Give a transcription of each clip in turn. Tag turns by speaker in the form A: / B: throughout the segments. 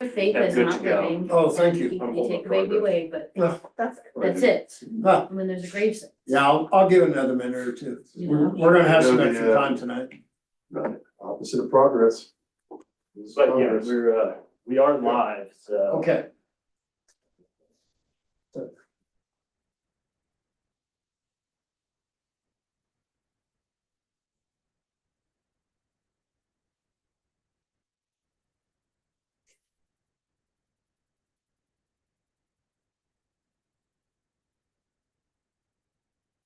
A: Faith is
B: Good
A: not
B: to go.
A: living.
C: Oh, thank you.
A: You take the baby away, but
C: Huh.
A: that's it.
C: Huh.
A: When there's a grave.
C: Yeah, I'll give it another minute or two.
A: You
C: We're,
A: know?
C: we're gonna have some
B: Yeah.
C: extra time tonight.
B: Right, opposite of progress.
D: But yeah, we are live, so.
C: Okay.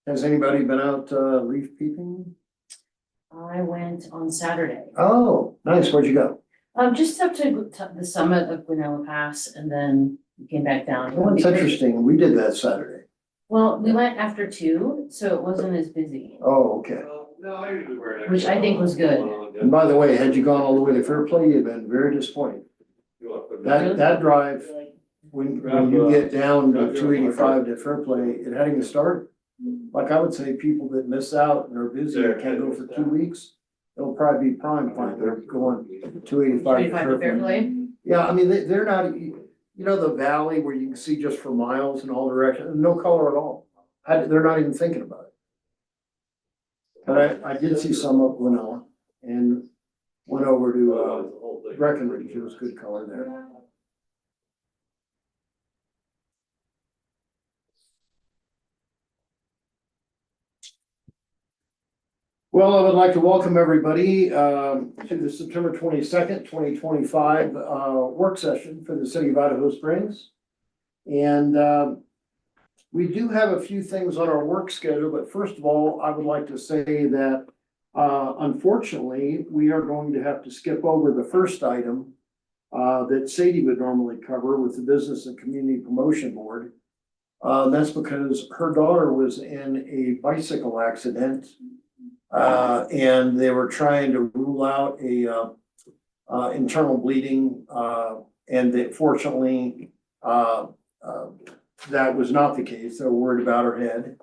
C: Has anybody been out, leaf peeping?
A: I went on Saturday.
C: Oh, nice. Where'd you go?
A: Just up to the summit of Guanella Pass and then we came back down.
C: Oh, it's interesting. We did that Saturday.
A: Well, we went after 2, so it wasn't as busy,
C: Oh, okay.
A: which I think was good.
C: And by the way, had you gone all the way to Fairplay, you'd been very disappointed. That drive, when you get down to 285 to Fairplay, it hadn't even started. Like I would say, people that miss out and are busy and can't go for 2 weeks, it'll probably be prime time. They're going 285 to
A: 25 to
C: Fairplay.
A: Fairplay.
C: Yeah, I mean, they're not, you know, the valley where you can see just for miles in all directions, no color at all. They're not even thinking about it. But I did see some up Winona and went over to, Breckenridge. It was good color there. Well, I would like to welcome everybody to the September 22nd, 2025 work session for the city of Idaho Springs. And we do have a few things on our work schedule, but first of all, I would like to say that unfortunately, we are going to have to skip over the first item that Sadie would normally cover with the Business and Community Promotion Board. That's because her daughter was in a bicycle accident. And they were trying to rule out a internal bleeding, and that fortunately, that was not the case. They were worried about her head.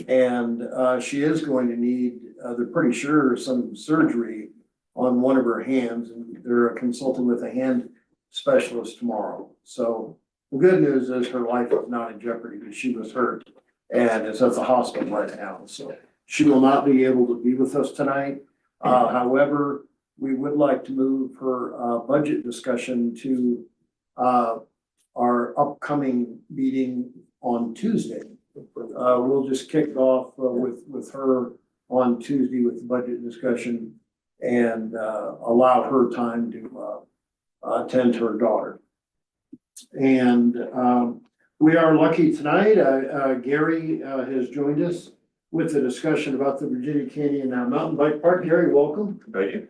C: And she is going to need, they're pretty sure, some surgery on one of her hands, and they're consulting with a hand specialist tomorrow. So the good news is her life is not in jeopardy, because she was hurt and is at the hospital right now. So she will not be able to be with us tonight. However, we would like to move her budget discussion to our upcoming meeting on Tuesday. We'll just kick it off with her on Tuesday with the budget discussion and allow her time to attend to her daughter. And we are lucky tonight. Gary has joined us with a discussion about the Virginia Canyon Mountain Bike Park. Gary, welcome.
B: Thank you.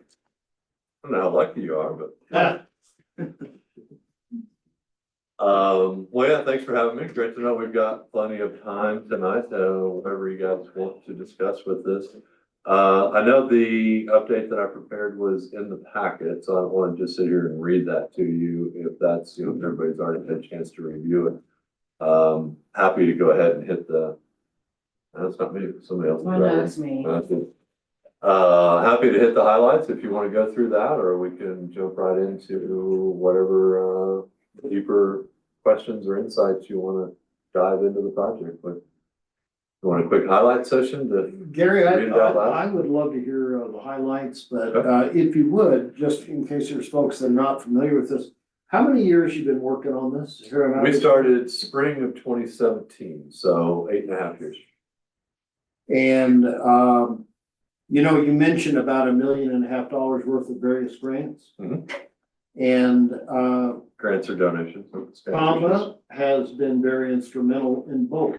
B: I don't know how lucky you are, but. Well, yeah, thanks for having me. Great to know we've got plenty of time tonight, whatever you guys want to discuss with this. I know the update that I prepared was in the packet, so I don't want to just sit here and read that to you if that's, if everybody's already had a chance to review it. Happy to go ahead and hit the, that's not me, somebody else.
A: Oh, no, it's me.
B: Happy to hit the highlights if you want to go through that, or we can jump right into whatever deeper questions or insights you want to dive into the project. But you want a quick highlight session to
C: Gary,
B: read it out loud?
C: I would love to hear the highlights, but if you would, just in case there's folks that are not familiar with this, how many years you been working on this?
B: We started spring of 2017, so 8.5 years.
C: And you know, you mentioned about $1.5 million worth of various grants.
B: Mhm.
C: And
B: Grants or donations.
C: Pamba has been very instrumental in both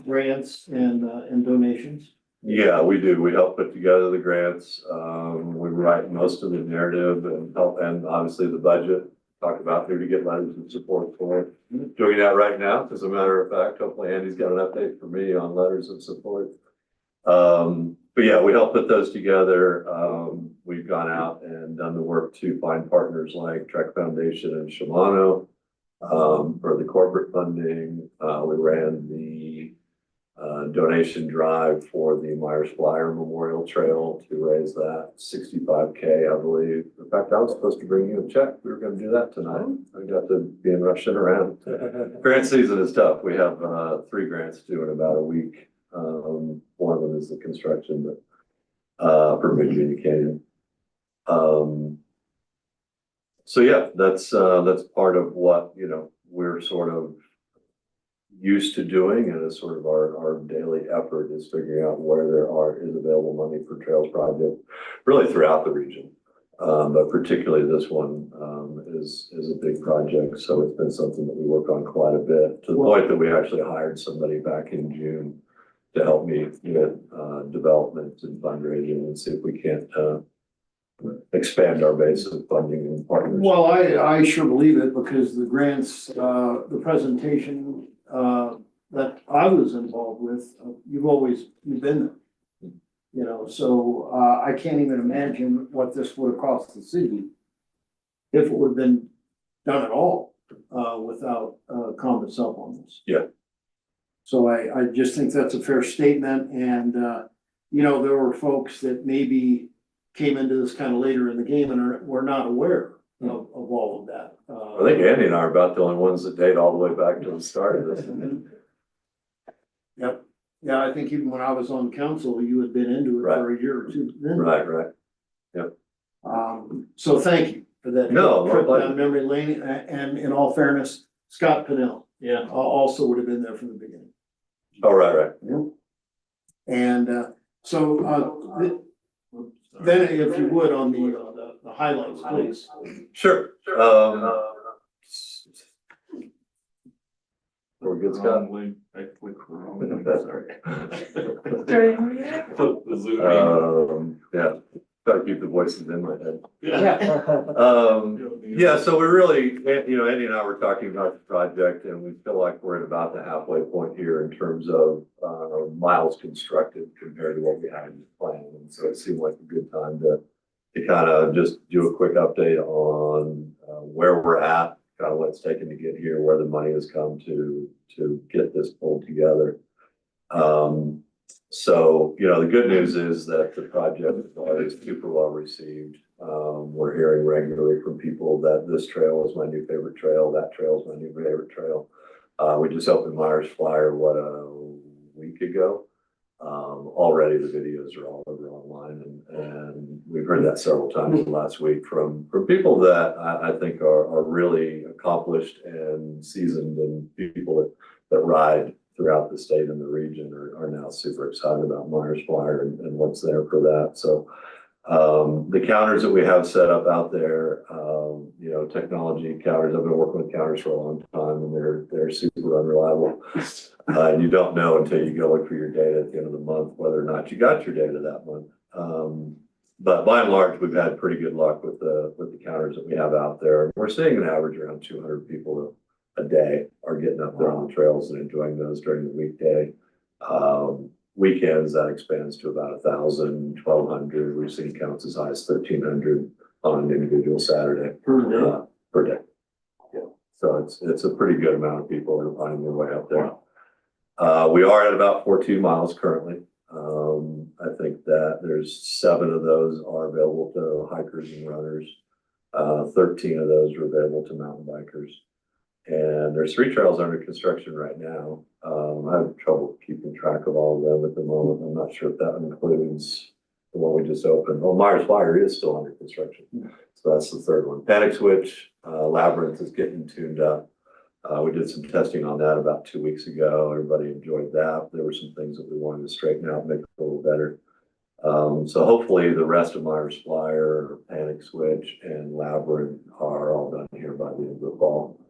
C: grants and donations.
B: Yeah, we do. We help put together the grants. We write most of the narrative and help, and obviously the budget. Talk about who to get letters of support for. Doing that right now, as a matter of fact. Hopefully Andy's got an update for me on letters of support. But yeah, we help put those together. We've gone out and done the work to find partners like Trek Foundation and Shimano for the corporate funding. We ran the donation drive for the Myers Flyer Memorial Trail to raise that 65K, I believe. In fact, I was supposed to bring you a check. We were gonna do that tonight. I got to be in rushing around. Grant season is tough. We have 3 grants due in about a week. One of them is the construction, but for Virginia Canyon. So yeah, that's part of what, you know, we're sort of used to doing, and it's sort of our daily effort is figuring out where is available money for trails project, really throughout the region. But particularly this one is a big project, so it's been something that we work on quite a bit, to the point that we actually hired somebody back in June to help me with development and fundraising and see if we can't expand our base of funding and partners.
C: Well, I sure believe it, because the grants, the presentation that I was involved with, you've been there. You know, so I can't even imagine what this would have cost the city if it would have been done at all without Commonwealth's help on this.
B: Yeah.
C: So I just think that's a fair statement, and you know, there were folks that maybe came into this kind of later in the game and were not aware of all of that.
B: I think Andy and I are about the only ones that date all the way back to the start of this.
C: Yep. Yeah, I think even when I was on council, you had been into it for a year or two then.
B: Right.
C: So thank you for that.
B: No,
C: trip
B: my
C: down memory lane, and in all fairness, Scott Pennell.
D: Yeah.
C: Also would have been there from the beginning.
B: Oh, right.
C: Yep. And then if you would, on the highlights, please.
B: Sure. We're good, Scott.
D: I clicked wrong.
B: Sorry.
D: The Zoom.
B: Yeah, gotta keep the voices in my head.
D: Yeah.
B: Yeah, so we really, you know, Andy and I were talking about the project, and we feel like we're at about the halfway point here in terms of miles constructed compared to what we had in the plan. And so it seemed like a good time to kind of just do a quick update on where we're at, kind of what's taken to get here, where the money has come to get this pulled together. So, you know, the good news is that the project is super well received. We're hearing regularly from people that this trail is my new favorite trail, that trail is my new favorite trail. We just opened Myers Flyer, a week ago. Already the videos are all over online, and we've heard that several times last week from people that I think are really accomplished and seasoned, and people that ride throughout the state and the region are now super excited about Myers Flyer and what's there for that. So the counters that we have set up out there, you know, technology counters, I've been working with counters for a long time, and they're super unreliable. And you don't know until you go look for your data at the end of the month whether or not you got your data that month. But by and large, we've had pretty good luck with the counters that we have out there. We're seeing an average around 200 people a day are getting up there on the trails and enjoying those during the weekday. Weekends, that expands to about 1,000, 1,200. We've seen counts as high as 1,300 on an individual Saturday per day. Yeah. So it's a pretty good amount of people that are finding their way up there. We are at about 14 miles currently. I think that there's 7 of those are available to hikers and runners. 13 of those are available to mountain bikers. And there's 3 trails under construction right now. I have trouble keeping track of all of them at the moment. I'm not sure if that includes the one we just opened. Well, Myers Flyer is still under construction. So that's the 3rd one. Panic Switch, Labyrinth is getting tuned up. We did some testing on that about 2 weeks ago. Everybody enjoyed that. There were some things that we wanted to straighten out, make it a little better. So hopefully the rest of Myers Flyer, Panic Switch, and Labyrinth are all done here by the end of the fall.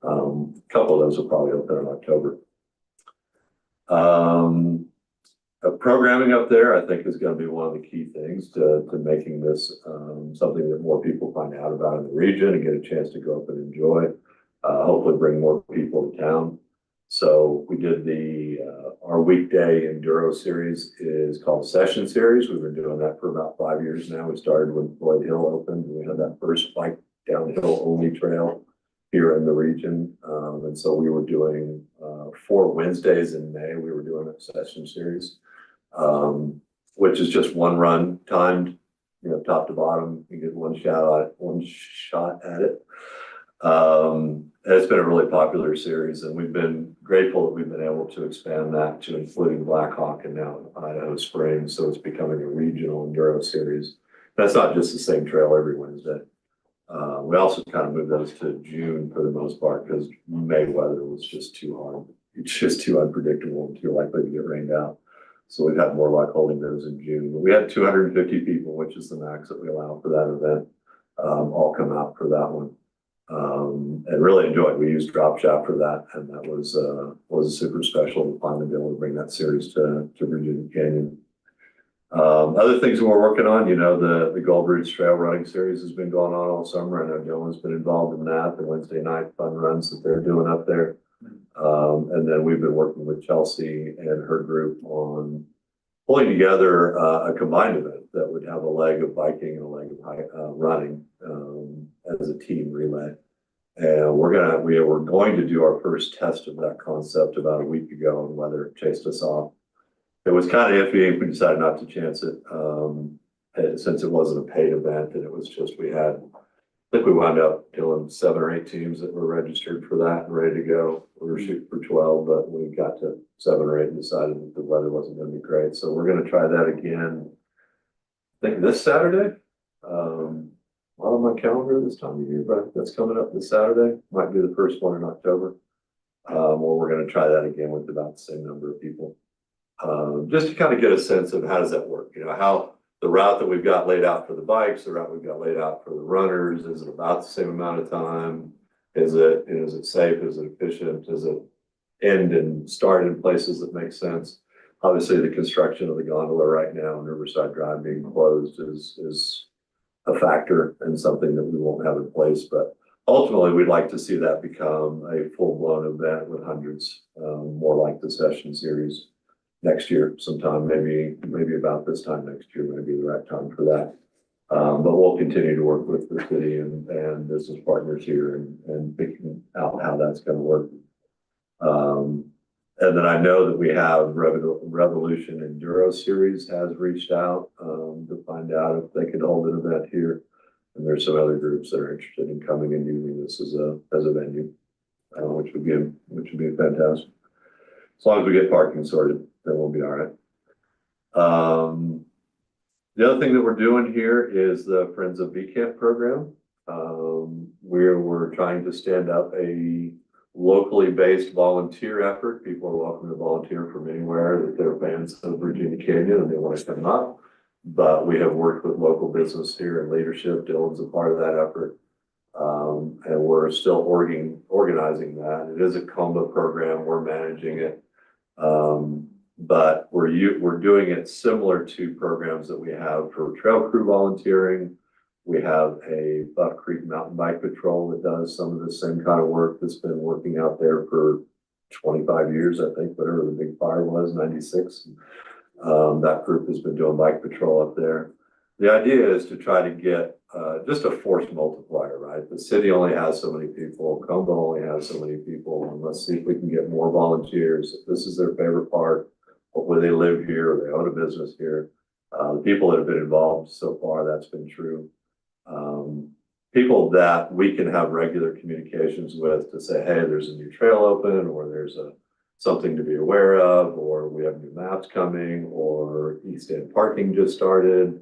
B: A couple of those will probably open in October. Programming up there, I think, is going to be one of the key things to making this something that more people find out about in the region and get a chance to go up and enjoy. Hopefully bring more people to town. So we did our weekday enduro series is called Session Series. We've been doing that for about 5 years now. We started when Floyd Hill opened. We had that first bike downhill only trail here in the region. And so we were doing 4 Wednesdays in May, we were doing a session series. Which is just one run timed, top to bottom, you get one shot at it. And it's been a really popular series, and we've been grateful that we've been able to expand that to including Black Hawk and now Idaho Springs, so it's becoming a regional enduro series. That's not just the same trail every Wednesday. We also kind of moved those to June for the most part because May weather was just too hard. It's just too unpredictable and too likely to get rained out. So we've had more luck holding those in June. But we had 250 people, which is the max that we allow for that event, all come out for that one. And really enjoyed. We used Drop Shot for that, and that was a super special to finally be able to bring that series to Virginia Canyon. Other things we're working on, the Gold Ridge Trail Running Series has been going on all summer. I know Dylan's been involved in that, the Wednesday night fun runs that they're doing up there. And then we've been working with Chelsea and her group on pulling together a combined event that would have a leg of biking and a leg of running as a team relay. And we're going to do our first test of that concept about a week ago, and weather chased us off. It was kind of iffy. We decided not to chance it since it wasn't a paid event, and it was just I think we wound up doing 7 or 8 teams that were registered for that and ready to go. We were shooting for 12, but we got to 7 or 8 and decided that the weather wasn't going to be great. So we're going to try that again, I think this Saturday. Not on my calendar this time of year, but that's coming up this Saturday. Might be the first one in October. Or we're going to try that again with about the same number of people. Just to kind of get a sense of how does that work? How the route that we've got laid out for the bikes, the route we've got laid out for the runners, is it about the same amount of time? Is it safe? Is it efficient? Does it end and start in places that make sense? Obviously, the construction of the gondola right now and Riverside Drive being closed is a factor and something that we won't have in place. But ultimately, we'd like to see that become a full-blown event with hundreds, more like the session series next year sometime, maybe about this time next year may be the right time for that. But we'll continue to work with the city and business partners here and figuring out how that's going to work. And then I know that we have Revolution Enduro Series has reached out to find out if they could hold an event here. And there's some other groups that are interested in coming and using this as a venue, which would be fantastic. As long as we get parking sorted, then we'll be all right. The other thing that we're doing here is the Friends of Bee Camp program. We're trying to stand up a locally based volunteer effort. People are welcome to volunteer from anywhere that they're fans of Virginia Canyon and they want to come up. But we have worked with local business here and leadership. Dylan's a part of that effort. And we're still organizing that. It is a COMBA program. We're managing it. But we're doing it similar to programs that we have for trail crew volunteering. We have a Buck Creek Mountain Bike Patrol that does some of the same kind of work that's been working out there for 25 years, I think, whatever the big fire was, 96. That group has been doing bike patrol up there. The idea is to try to get just a force multiplier, right? The city only has so many people, COMBA only has so many people, and let's see if we can get more volunteers. If this is their favorite park, hopefully they live here or they own a business here. The people that have been involved so far, that's been true. People that we can have regular communications with to say, hey, there's a new trail open, or there's something to be aware of, or we have new maps coming, or East End parking just started.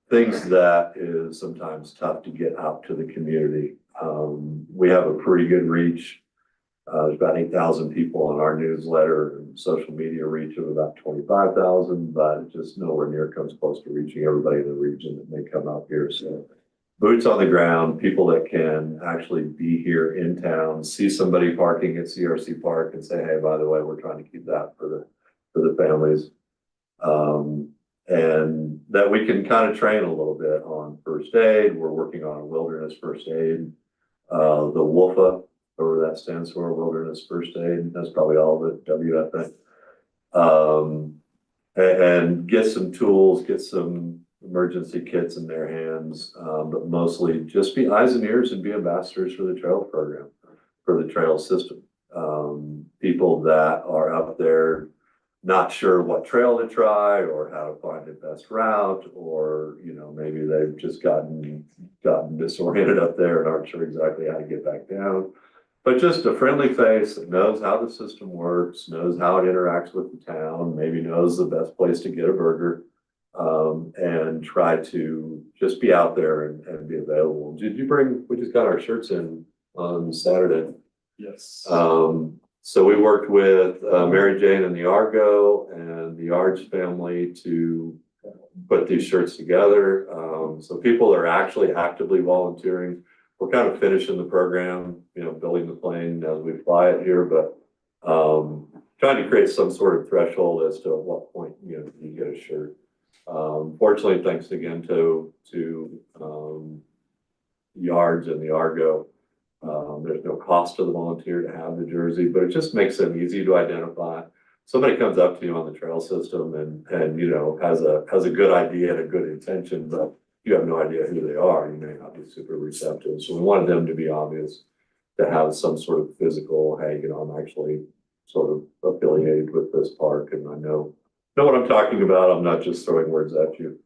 B: Things that is sometimes tough to get out to the community. We have a pretty good reach. There's about 8,000 people on our newsletter and social media reach of about 25,000, but it just nowhere near comes close to reaching everybody in the region that may come out here. So boots on the ground, people that can actually be here in town, see somebody parking at CRC Park and say, hey, by the way, we're trying to keep that for the families. And that we can kind of train a little bit on first aid. We're working on a wilderness first aid. The WOFA, whatever that stands for, Wilderness First Aid. That's probably all of it, WFA. And get some tools, get some emergency kits in their hands, but mostly just be eyes and ears and be ambassadors for the trail program, for the trail system. people that are up there not sure what trail to try or how to find the best route, or, you know, maybe they've just gotten disoriented up there and aren't sure exactly how to get back down. But just a friendly face that knows how the system works, knows how it interacts with the town, maybe knows the best place to get a burger, and try to just be out there and be available. We just got our shirts in on Saturday.
D: Yes.
B: So we worked with Mary Jane and the Argo and the Arch family to put these shirts together. So people are actually actively volunteering. We're kind of finishing the program, you know, building the plane as we fly it here, but trying to create some sort of threshold as to at what point, you know, you get a shirt. Fortunately, thanks again to Yards and the Argo. There's no cost to the volunteer to have the jersey, but it just makes them easy to identify. Somebody comes up to you on the trail system and you know, has a good idea and a good intention, but you have no idea who they are. You may not be super receptive. So we wanted them to be obvious, to have some sort of physical, hey, you know, I'm actually sort of affiliated with this park and I know what I'm talking about. I'm not just throwing words at you.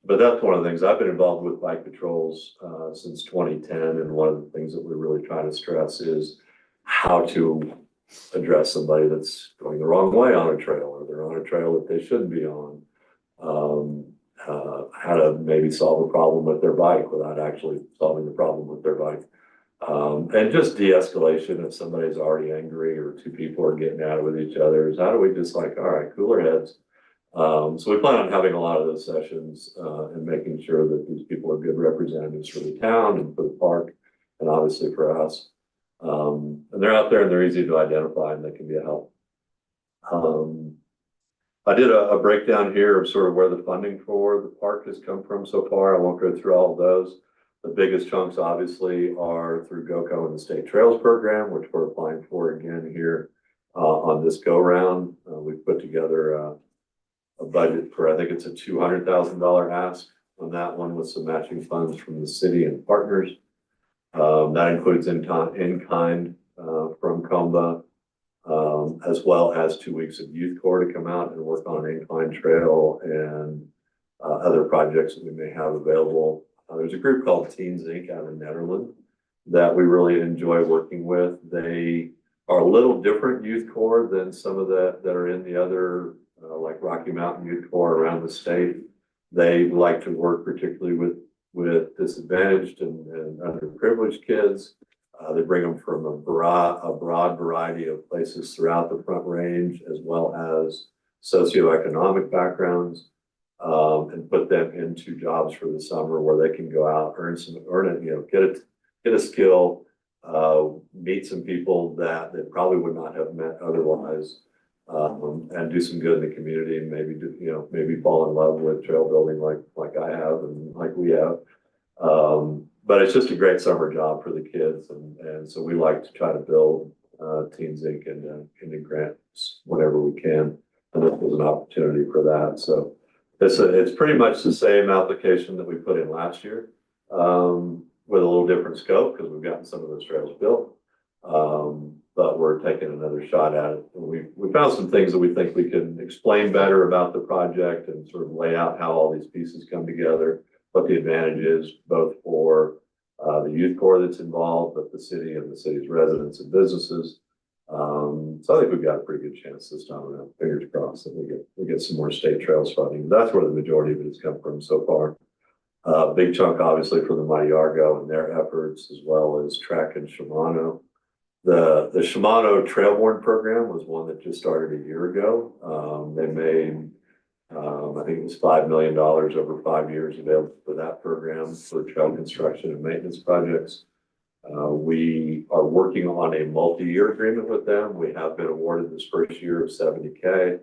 B: But that's one of the things. I've been involved with bike patrols since 2010, and one of the things that we're really trying to stress is how to address somebody that's going the wrong way on a trail, or they're on a trail that they shouldn't be on. How to maybe solve a problem with their bike without actually solving the problem with their bike. And just de-escalation if somebody's already angry or two people are getting at it with each other. Is how do we just like, all right, cooler heads. So we plan on having a lot of those sessions and making sure that these people are good representatives for the town and for the park and obviously for us. And they're out there and they're easy to identify and they can be a help. I did a breakdown here of sort of where the funding for the park has come from so far. I won't go through all of those. The biggest chunks obviously are through GOCO and the State Trails Program, which we're applying for again here on this go round. We've put together a budget for, I think it's a $200,000 ask on that one with some matching funds from the city and partners. That includes in kind from COMBA, as well as 2 weeks of youth corps to come out and work on an incline trail and other projects that we may have available. There's a group called Teens Inc. out in Netherlands that we really enjoy working with. They are a little different youth corps than some of that are in the other like Rocky Mountain Youth Corps around the state. They like to work particularly with disadvantaged and underprivileged kids. They bring them from a broad variety of places throughout the Front Range, as well as socioeconomic backgrounds, and put them into jobs for the summer where they can go out, earn it, you know, get a skill, meet some people that they probably would not have met otherwise, and do some good in the community, and maybe do, you know, maybe fall in love with trail building like I have and like we have. But it's just a great summer job for the kids, and so we like to try to build Teens Inc. into grants whenever we can, and this was an opportunity for that. So it's pretty much the same application that we put in last year, with a little different scope because we've gotten some of those trails built. But we're taking another shot at it. And we found some things that we think we can explain better about the project and sort of lay out how all these pieces come together, what the advantage is both for the youth corps that's involved, but the city and the city's residents and businesses. So I think we've got a pretty good chance this time around. Fingers crossed that we get some more state trails funding. That's where the majority of it has come from so far. Big chunk obviously for the Mighty Argo and their efforts, as well as Track and Shimano. The Shimano Trailborne program was one that just started a year ago. They made, I think it was $5 million over 5 years available for that program for trail construction and maintenance projects. We are working on a multi-year agreement with them. We have been awarded this first year of $70K.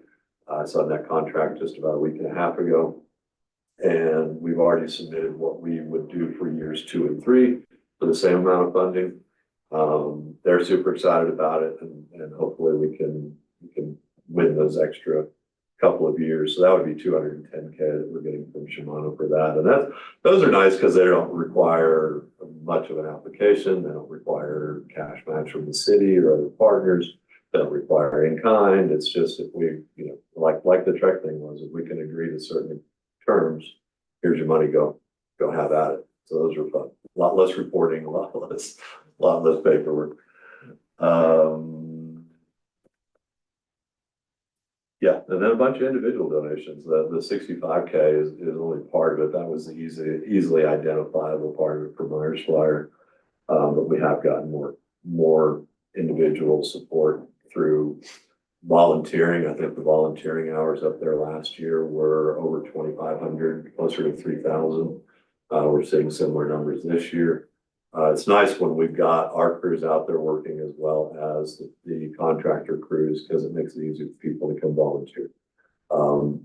B: I signed that contract just about a week and a half ago. And we've already submitted what we would do for years 2 and 3 for the same amount of funding. They're super excited about it, and hopefully we can win those extra couple of years. So that would be $210K that we're getting from Shimano for that. And those are nice because they don't require much of an application. They don't require cash match from the city or other partners. They don't require in kind. It's just if we, like the Trek thing was, if we can agree to certain terms, here's your money, go have at it. So those are fun. A lot less reporting, a lot less paperwork. Yeah, and then a bunch of individual donations. The 65K is only part of it. That was the easily identifiable part of it for Myers Flyer. But we have gotten more individual support through volunteering. I think the volunteering hours up there last year were over 2,500, closer to 3,000. We're seeing similar numbers this year. It's nice when we've got our crews out there working as well as the contractor crews, because it makes it easy for people to come volunteer.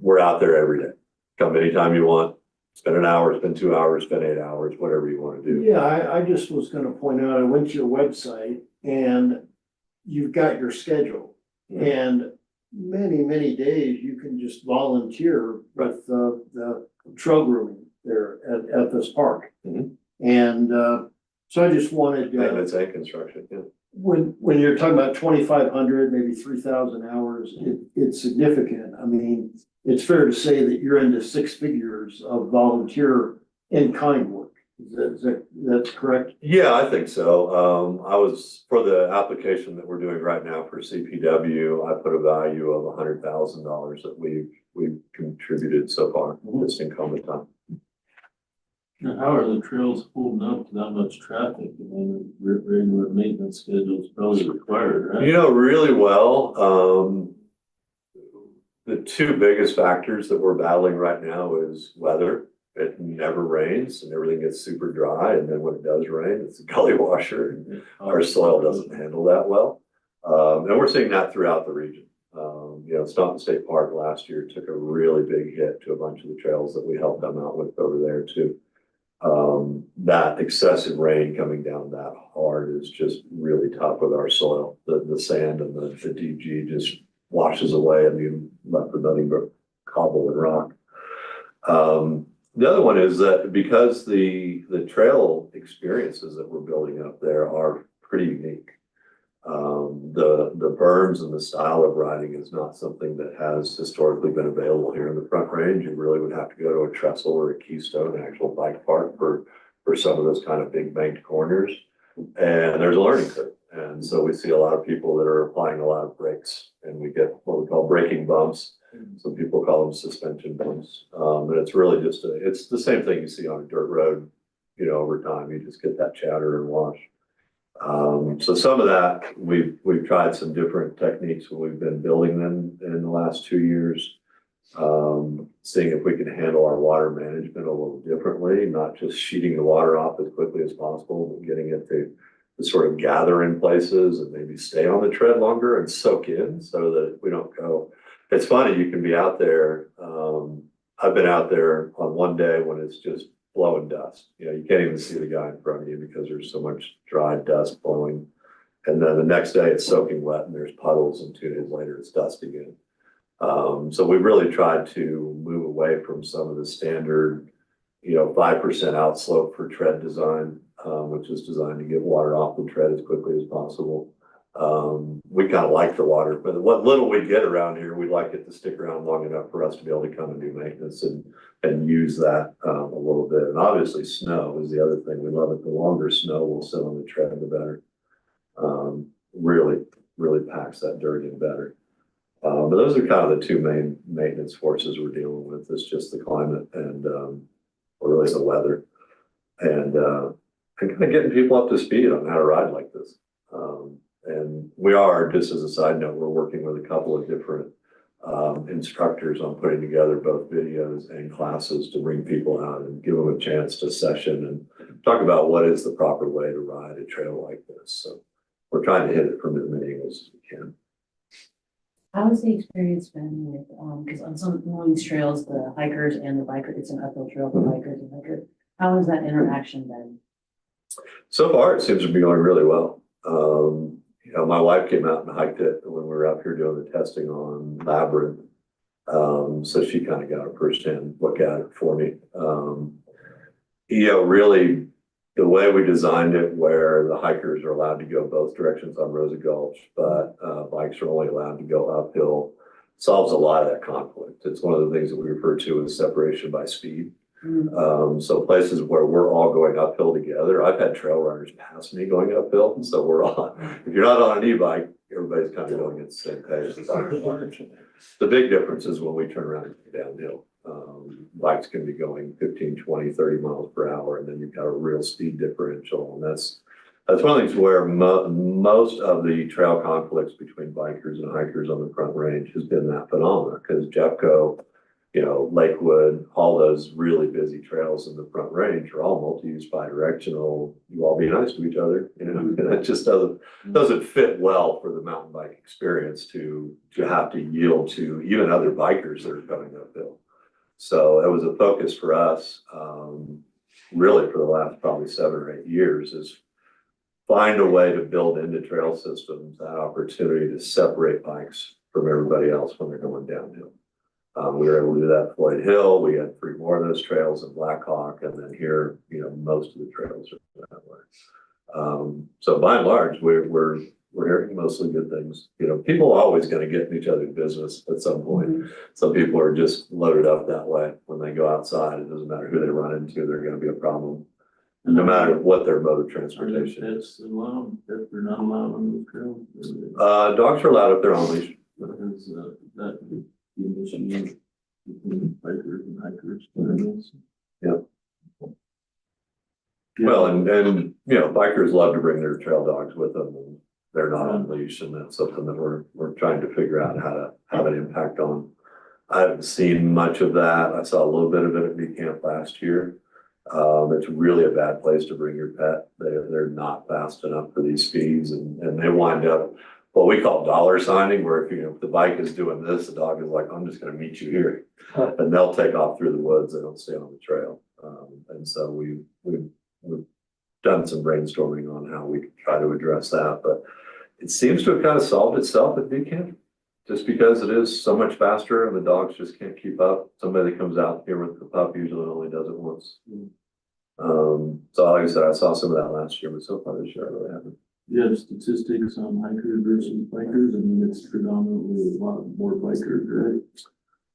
B: We're out there every day. Come anytime you want, spend an hour, spend 2 hours, spend 8 hours, whatever you want to do.
C: Yeah, I just was gonna point out, I went to your website and you've got your schedule. And many days you can just volunteer with the trail grooming there at this park.
B: Mhm.
C: And so I just wanted,
B: Maintenance and construction, yeah.
C: when you're talking about 2,500, maybe 3,000 hours, it's significant. I mean, it's fair to say that you're into 6 figures of volunteer in-kind work. That's correct?
B: Yeah, I think so. I was, for the application that we're doing right now for CPW, I put a value of $100,000 that we've contributed so far, just in COVID time.
E: Now, how are the trails holding up to that much traffic? I mean, regular maintenance schedules probably required, right?
B: Really well. The two biggest factors that we're battling right now is weather. It never rains and everything gets super dry. And then when it does rain, it's a gully washer. And our soil doesn't handle that well. And we're seeing that throughout the region. Staunton State Park last year took a really big hit to a bunch of the trails that we helped them out with over there too. That excessive rain coming down that hard is just really tough with our soil. The sand and the DG just washes away and you left with nothing but cobble and rock. The other one is that because the trail experiences that we're building up there are pretty unique. The berms and the style of riding is not something that has historically been available here in the Front Range. You really would have to go to a trestle or a keystone, actual bike park for some of those kind of big banked corners. And there's a learning curve. And so we see a lot of people that are applying a lot of brakes, and we get what we call braking bumps. Some people call them suspension bumps. And it's really just it's the same thing you see on a dirt road, over time. You just get that chatter and wash. So some of that, we've tried some different techniques when we've been building them in the last 2 years. Seeing if we can handle our water management a little differently, not just sheeting the water off as quickly as possible, but getting it to sort of gather in places and maybe stay on the tread longer and soak in so that we don't go. It's funny, you can be out there. I've been out there on one day when it's just blowing dust. You can't even see the guy in front of you because there's so much dry dust blowing. And then the next day it's soaking wet and there's puddles, and 2 days later it's dust again. So we really tried to move away from some of the standard, 5% outslope for tread design, which is designed to get water off the tread as quickly as possible. We kind of like the water, but what little we get around here, we'd like it to stick around long enough for us to be able to come and do maintenance and use that a little bit. And obviously snow is the other thing. We love it. The longer snow will sit on the tread, the better. Really packs that dirt in better. But those are kind of the two main maintenance forces we're dealing with. It's just the climate and really the weather, and kind of getting people up to speed on how to ride like this. And we are, just as a side note, we're working with a couple of different instructors on putting together both videos and classes to bring people out and give them a chance to session and talk about what is the proper way to ride a trail like this. So we're trying to hit it from as many angles as we can.
A: How has the experience been with, because on some of these trails, the hikers and the bikers, it's an uphill trail for hikers and bikers. How has that interaction been?
B: So far, it seems to be going really well. My wife came out and hiked it when we were out here doing the testing on Labyrinth. So she kind of got a firsthand look at it for me. Really the way we designed it, where the hikers are allowed to go both directions on Rosa Gulch, but bikes are only allowed to go uphill, solves a lot of that conflict. It's one of the things that we refer to as separation by speed. So places where we're all going uphill together, I've had trail runners pass me going uphill, and so we're all, if you're not on an e-bike, everybody's kind of going at the same pace. The big difference is when we turn around and go downhill. Bikes can be going 15, 20, 30 miles per hour, and then you've got a real speed differential. And that's one of the things where most of the trail conflicts between bikers and hikers on the Front Range has been that phenomenon, because Jeffco, Lakewood, all those really busy trails in the Front Range are all multi-use bi-directional. You all be nice to each other, and it just doesn't fit well for the mountain bike experience to have to yield to even other bikers that are coming uphill. So it was a focus for us, really for the last probably 7 or 8 years, is find a way to build into trail systems that opportunity to separate bikes from everybody else when they're going downhill. We were able to do that at Floyd Hill. We had 3 more of those trails in Blackhawk, and then here, most of the trails are that way. So by and large, we're hearing mostly good things. People are always going to get in each other's business at some point. Some people are just loaded up that way when they go outside. It doesn't matter who they run into, they're going to be a problem, no matter what their mode of transportation is.
E: Pets allowed, if they're not allowed on the trail?
B: Dogs are allowed if they're on leash.
E: Because that the mission between bikers and hikers.
B: Well, and bikers love to bring their trail dogs with them, and they're not on leash, and that's something that we're trying to figure out how to have an impact on. I haven't seen much of that. I saw a little bit of it at Bee Camp last year. It's really a bad place to bring your pet. They're not fast enough for these speeds, and they wind up what we call dollar signing, where if the bike is doing this, the dog is like, I'm just going to meet you here, and they'll take off through the woods. They don't stay on the trail, and so we've done some brainstorming on how we can try to address that, but it seems to have kind of solved itself at Bee Camp, just because it is so much faster and the dogs just can't keep up. Somebody that comes out here with the pup usually only does it once. So like I said, I saw some of that last year, but so far this year I really haven't.
E: You have statistics on hikers versus bikers? I mean, it's predominantly a lot more bikers, right?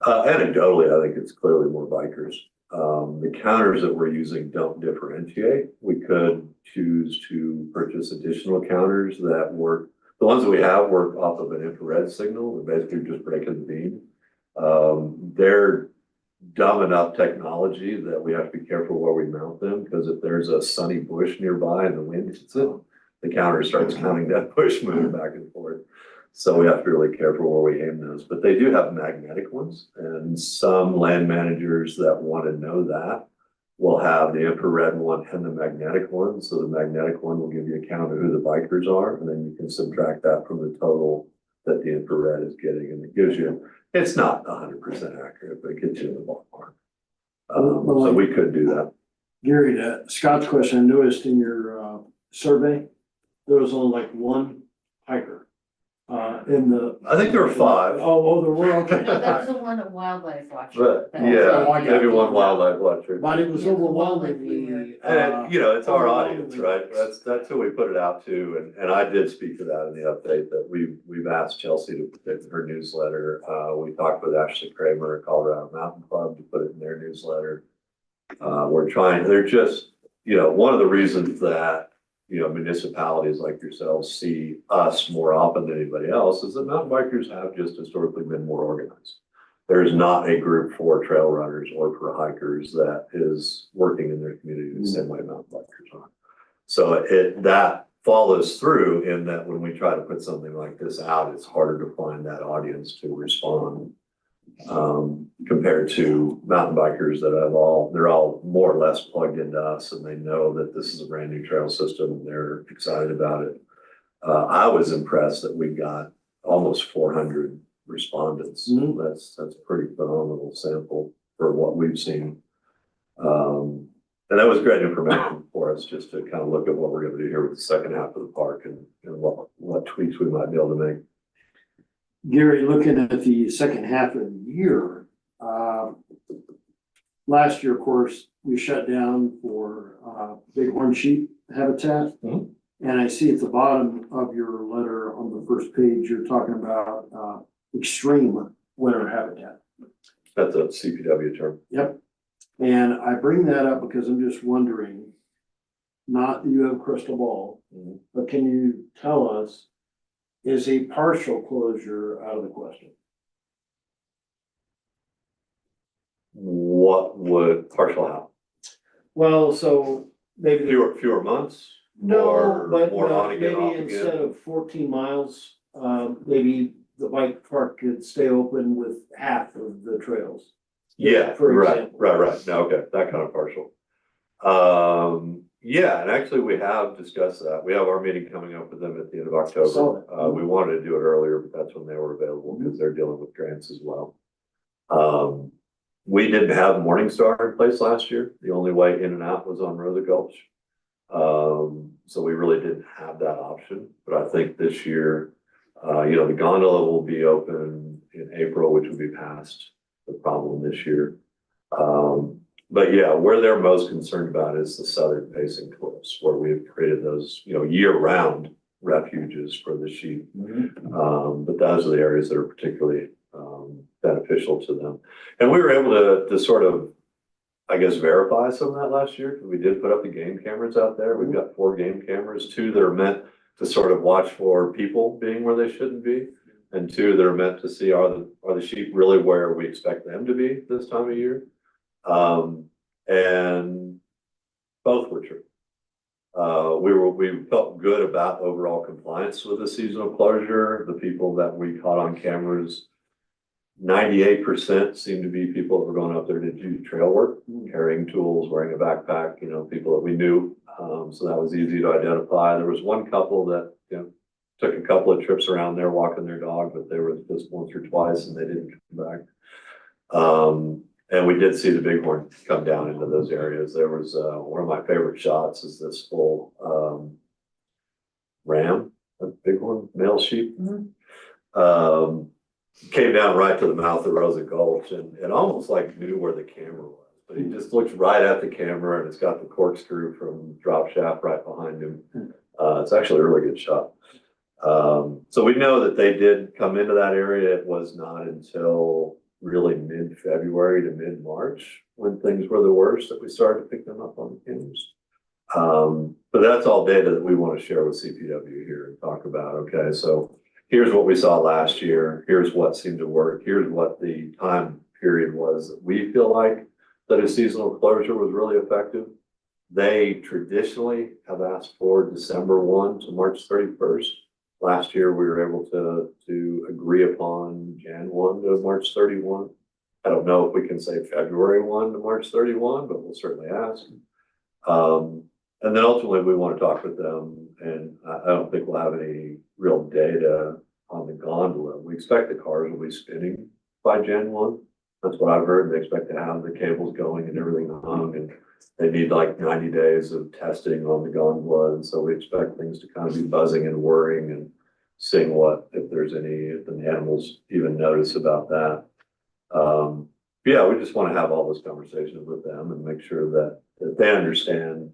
B: Anecdotally, I think it's clearly more bikers. The counters that we're using don't differentiate. We could choose to purchase additional counters that work. The ones that we have work off of an infrared signal. We're basically just breaking the beam. They're dumb enough technology that we have to be careful where we mount them, because if there's a sunny bush nearby and the wind hits it, the counter starts counting that bush moving back and forth. So we have to be really careful where we aim those, but they do have magnetic ones, and some land managers that want to know that will have the infrared one and the magnetic one. So the magnetic one will give you a count of who the bikers are, and then you can subtract that from the total that the infrared is getting, and it gives you, it's not 100% accurate, but it gets you in the ballpark. So we could do that.
C: Gary, to Scott's question, I noticed in your survey, there was only like one hiker in the.
B: I think there were 5.
C: Oh, there were, okay.
A: No, that was the one at Wildlife Watch.
B: But
A: That
B: yeah,
A: was-
B: maybe one wildlife watcher.
C: But it was
A: Yeah,
C: overwhelmingly.
B: And it's our audience, right? That's who we put it out to, and I did speak to that in the update, that we've asked Chelsea to put it in her newsletter. We talked with Ashley Kramer at Colorado Mountain Club to put it in their newsletter. We're trying, they're just, one of the reasons that municipalities like yourselves see us more often than anybody else is that mountain bikers have just historically been more organized. There's not a group for trail runners or for hikers that is working in their community the same way mountain bikers are. So that follows through in that when we try to put something like this out, it's harder to find that audience to respond, compared to mountain bikers that they're all more or less plugged into us, and they know that this is a brand new trail system and they're excited about it. I was impressed that we got almost 400 respondents. That's a pretty phenomenal sample for what we've seen. And that was great information for us, just to kind of look at what we're going to do here with the second half of the park, and what tweaks we might be able to make.
C: Gary, looking at the second half of the year, last year, of course, we shut down for, bighorn sheep habitat.
B: Mhm.
C: And I see at the bottom of your letter on the first page, you're talking about, extreme winter habitat.
B: That's a CPW term.
C: Yep. And I bring that up because I'm just wondering, not that you have a crystal ball,
B: Mhm.
C: but can you tell us, is a partial closure out of the question?
B: What would partial have?
C: Well, so maybe.
B: Fewer months?
C: No,
B: Or
C: but
B: more on again, off
C: maybe
B: again?
C: instead of 14 miles, maybe the bike park could stay open with half of the trails.
B: Yeah,
C: For
B: right,
C: example.
B: right. No, okay, that kind of partial. Yeah, and actually we have discussed that. We have our meeting coming up with them at the end of
C: Saw
B: October.
C: that.
B: We wanted to do it earlier, but that's when they were available because they're dealing with grants as well. We didn't have Morningstar in place last year. The only way in and out was on Rosa Gulch. So we really didn't have that option, but I think this year, the gondola will be open in April, which will be past the problem this year. But yeah, where they're most concerned about is the southern facing cliffs where we've created those, year-round refuges for the sheep. But those are the areas that are particularly beneficial to them. And we were able to sort of, I guess, verify some of that last year, because we did put up the game cameras out there. We've got 4 game cameras, 2 that are meant to sort of watch for people being where they shouldn't be, and 2 that are meant to see are the sheep really where we expect them to be this time of year. And both were true. We felt good about overall compliance with the seasonal closure. The people that we caught on cameras, 98% seemed to be people that were going up there to do trail work, carrying tools, wearing a backpack, people that we knew. So that was easy to identify. There was one couple that, took a couple of trips around there walking their dog, but they were just once or twice and they didn't come back. And we did see the bighorn come down into those areas. There was, one of my favorite shots is this full, ram, a bighorn male sheep. Came down right to the mouth of Rosa Gulch and almost like knew where the camera was. But he just looks right at the camera and it's got the corkscrew from drop shaft right behind him. It's actually a really good shot. So we know that they did come into that area. It was not until really mid-February to mid-March when things were the worst that we started to pick them up on the cameras. But that's all data that we want to share with CPW here and talk about. Okay, so here's what we saw last year. Here's what seemed to work. Here's what the time period was that we feel like that a seasonal closure was really effective. They traditionally have asked for December 1 to March 31st. Last year, we were able to agree upon Jan 1 to March 31. I don't know if we can say February 1 to March 31, but we'll certainly ask. And then ultimately, we want to talk with them, and I don't think we'll have any real data on the gondola. We expect the cars will be spinning by Jan 1. That's what I've heard. They expect to have the cables going and everything hung, and they need like 90 days of testing on the gondola. And so we expect things to kind of be buzzing and whirring and seeing if the animals even notice about that. Yeah, we just want to have all those conversations with them and make sure that they understand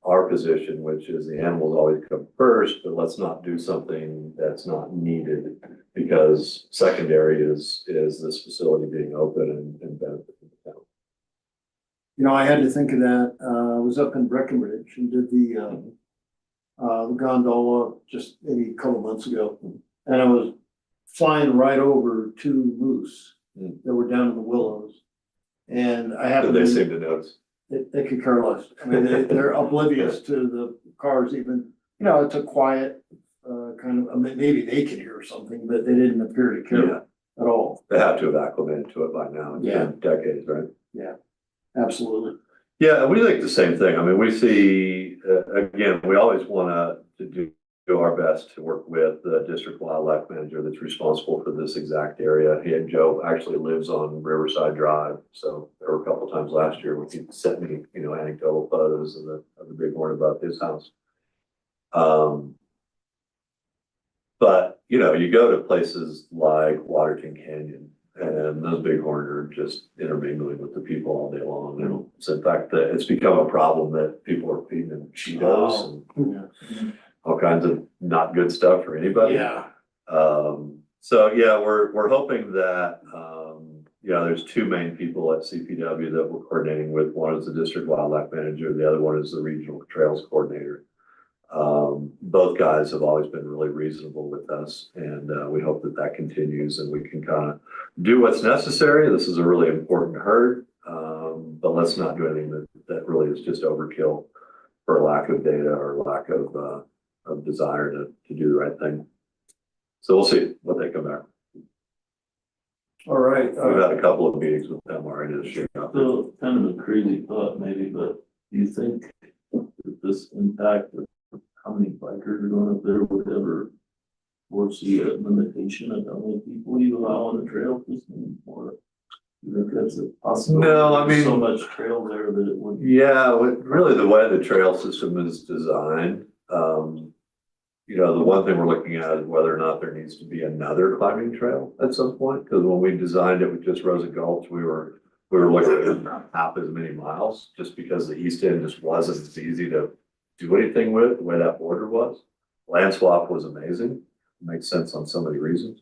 B: our position, which is the animals always come first, but let's not do something that's not needed, because secondary is this facility being open and benefiting the town.
C: I had to think of that. I was up in Breckenridge and did the gondola just maybe a couple months ago. And I was flying right over 2 moose that were down in the willows. And I happened
B: Did they seem to notice?
C: They could care less. I mean, they're oblivious to the cars even, it's a quiet, kind of, I mean, maybe they could hear something, but they didn't appear to care at all.
B: They have to have acclimated to it by now. It's been decades, right?
C: Yeah, absolutely.
B: Yeah, we think the same thing. I mean, we see, again, we always want to do our best to work with the district wildlife manager that's responsible for this exact area. He and Joe actually lives on Riverside Drive. So there were a couple of times last year when he sent me, anecdotal photos of the bighorn above his house. But, you go to places like Waterton Canyon And those bighorn are just intermingling with the people all day long. And it's in fact that it's become a problem that people are feeding them Cheetos and all kinds of not good stuff for anybody.
C: Yeah.
B: So yeah, we're hoping that, yeah, there's two main people at CPW that we're coordinating with. One is the district wildlife manager, the other one is the regional trails coordinator. Both guys have always been really reasonable with us, and we hope that that continues and we can kind of do what's necessary. This is a really important herd, but let's not do anything that really is just overkill for lack of data or lack of desire to do the right thing. So we'll see what they come back.
C: All right.
B: We've had a couple of meetings with them already to shake up.
E: So kind of a crazy thought maybe, but do you think that this impact of how many bikers are going up there would ever foresee a limitation of how many people you allow on the trail system, or you think that's a possibility?
B: No, I
E: There's so
B: mean-
E: much trail there that it would.
B: Yeah, really the way the trail system is designed, you know, the one thing we're looking at is whether or not there needs to be another climbing trail at some point. Because when we designed it with just Rosa Gulch, we were looking at half as many miles, just because the east end just wasn't as easy to do anything with, the way that border was. Land swap was amazing, makes sense on so many reasons.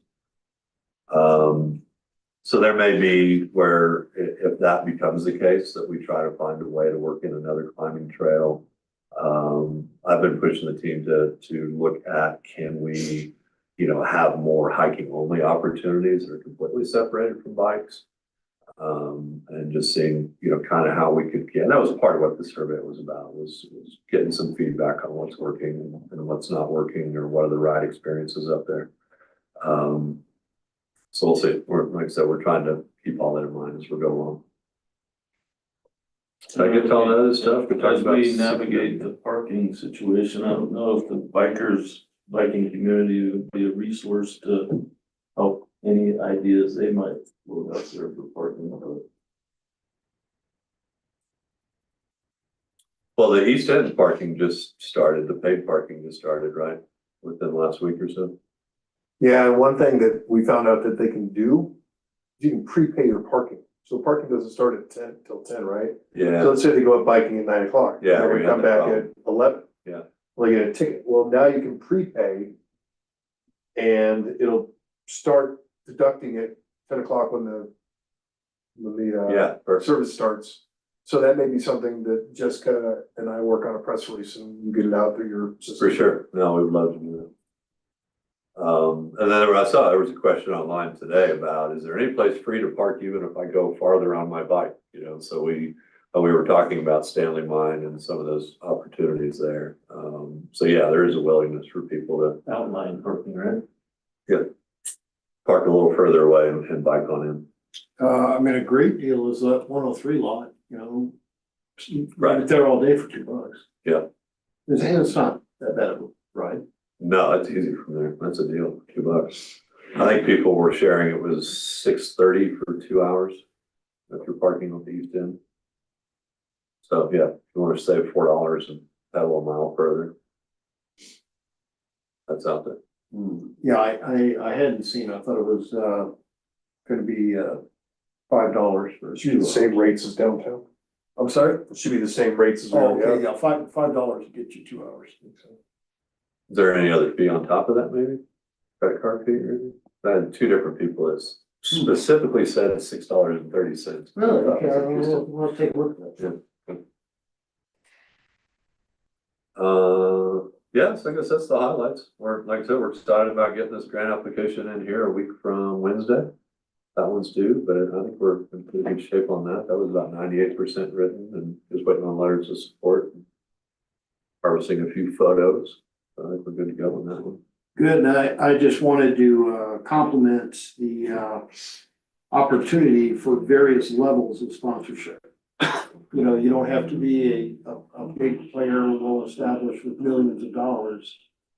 B: So there may be where if that becomes the case, that we try to find a way to work in another climbing trail. I've been pushing the team to look at, can we, you know, have more hiking only opportunities that are completely separated from bikes? And just seeing, you know, kind of how we could get, and that was part of what the survey was about, was getting some feedback on what's working and what's not working, or what are the right experiences up there. So we'll see. Like I said, we're trying to keep all that in mind as we go along. Did I get to all that other stuff? We talked
E: As
B: about
E: we navigate the parking situation, I don't know if the biking community would be a resource to help any ideas they might look up there for parking.
B: Well, the East End parking just started, the paid parking just started, right? Within the last week or so.
F: Yeah, and one thing that we found out that they can do, you can prepay your parking. So parking doesn't start at 10 till 10, right? So
B: Yeah,
F: let's say they go up biking at 9 o'clock.
B: Yeah,
F: They're
B: we
F: gonna come
B: had that
F: back at 11.
B: Yeah.
F: Well, they get a ticket. Well, now you can prepay. And it'll start deducting at 10 o'clock when the
B: yeah, perfect.
F: service starts. So that may be something that Jessica and I work on a press release and you get it out through your system.
B: For sure. No, we would love to do that. And then I saw there was a question online today about, is there any place free to park even if I go farther on my bike? You know, so we were talking about Stanley Mine and some of those opportunities there. So yeah, there is a willingness for people to
E: Outline parking, right?
B: park a little further away and bike on in.
C: I mean, a great deal is that 103 lot, you know.
B: Right.
C: Right there all day for $2.
B: Yeah.
C: It's not that bad of a ride.
B: No, it's easy from there. That's a deal, $2. I think people were sharing it was $6.30 for 2 hours if you're parking on the East End. So yeah, if you want to save $4 and pedal a mile further, that's out there.
C: Yeah, I hadn't seen, I thought it was, gonna be, $5 for.
F: It should be the same rates as downtown.
C: I'm sorry?
F: It should be the same rates as.
C: Oh, okay, yeah, $5 to get you 2 hours.
B: Is there any other fee on top of that, maybe? Credit card fee or anything? I had two different people that specifically said it's $6.30.
C: Really? Okay, we'll take a look at that.
B: Yes, I guess that's the highlights. Like I said, we're excited about getting this grant application in here a week from Wednesday. That one's due, but I think we're in pretty good shape on that. That was about 98% written and just waiting on letters of support. Harvesting a few photos. So I think we're good to go on that one.
C: Good, and I just wanted to compliment the opportunity for various levels of sponsorship. You know, you don't have to be a big player, well established with millions of dollars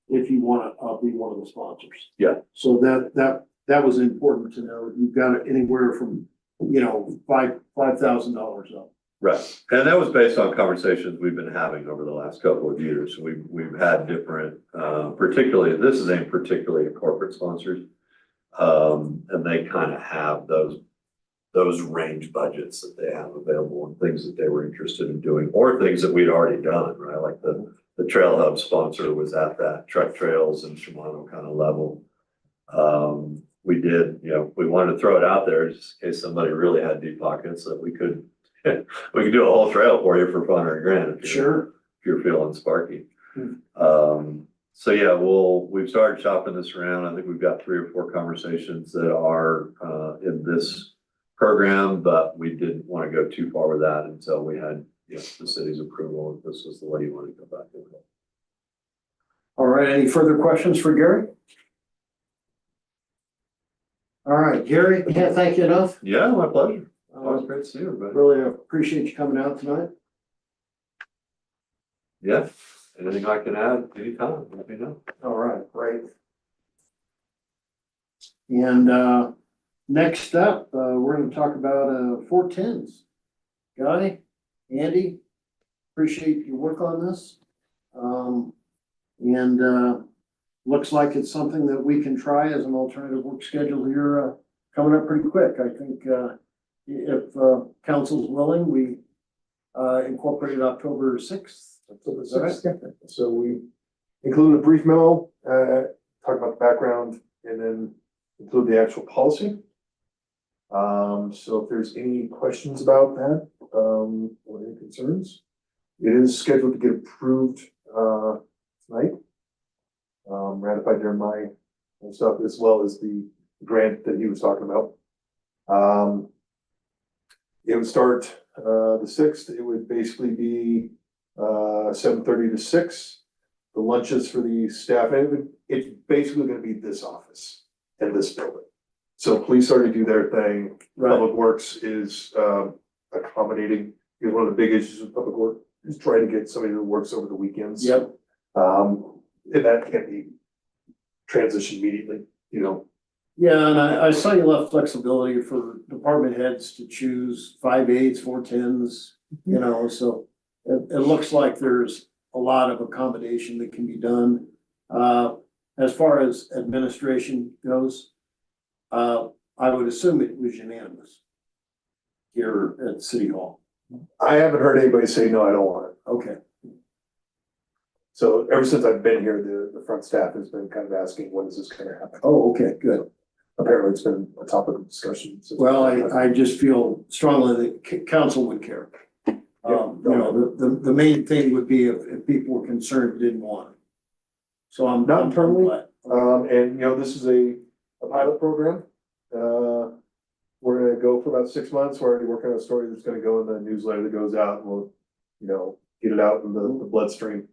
C: if you want to be one of the sponsors.
B: Yeah.
C: So that was important to know. You've got it anywhere from, you know, $5,000 up.
B: Right, and that was based on conversations we've been having over the last couple of years. We've had different, particularly, this is aimed particularly at corporate sponsors. And they kind of have those range budgets that they have available and things that they were interested in doing, or things that we'd already done, right? Like the Trail Hub sponsor was at that Trek Trails and Shimano kind of level. We did, we wanted to throw it out there just in case somebody really had deep pockets that we could do a whole trail for you for $500,000.
C: Sure.
B: If you're feeling sparky.
C: Hmm.
B: So yeah, we've started shopping this around. I think we've got 3 or 4 conversations that are, in this program, but we didn't want to go too far with that until we had, the city's approval, if this was the way you want to go back to it.
C: All right, any further questions for Gary? All right, Gary, can't thank you enough.
B: Yeah, my pleasure.
C: Uh,
B: Always great to see everybody.
C: Really appreciate you coming out tonight.
B: Yeah, anything I can add, anytime, let me know.
C: All right, great. And next up, we're gonna talk about 410s. Guy, Andy, appreciate your work on this. And looks like it's something that we can try as an alternative work schedule here, coming up pretty quick. I think if council's willing, we incorporated October 6th.
F: October
C: Is that right?
F: 6th, yeah. So we included a brief memo, talk about the background and then include the actual policy. So if there's any questions about that, or any concerns, it is scheduled to get approved, tonight. Ratified during my stuff, as well as the grant that he was talking about. It would start, the 6th. It would basically be, 7:30 to 6. The lunches for the staff, and it's basically gonna be this office and this building. So police already do their thing. Public Works is, accommodating, because one of the big issues with public work is trying to get somebody who works over the weekends.
C: Yep.
F: And that can't be transitioned immediately,
C: Yeah, and I saw you left flexibility for department heads to choose 5/8, 410s, so it looks like there's a lot of accommodation that can be done. As far as administration goes, I would assume it was unanimous here at City Hall.
F: I haven't heard anybody say, no, I don't want it.
C: Okay,
F: So ever since I've been here, the front staff has been kind of asking, when is this gonna happen?
C: oh, okay, good.
F: Apparently it's been a topic of discussion.
C: Well, I just feel strongly that council would care. The main thing would be if people were concerned, didn't want it. So I'm
F: Not internally.
C: glad.
F: And this is a pilot program. We're gonna go for about 6 months. We're already working on a story that's gonna go in the newsletter that goes out, and we'll, get it out in the bloodstream.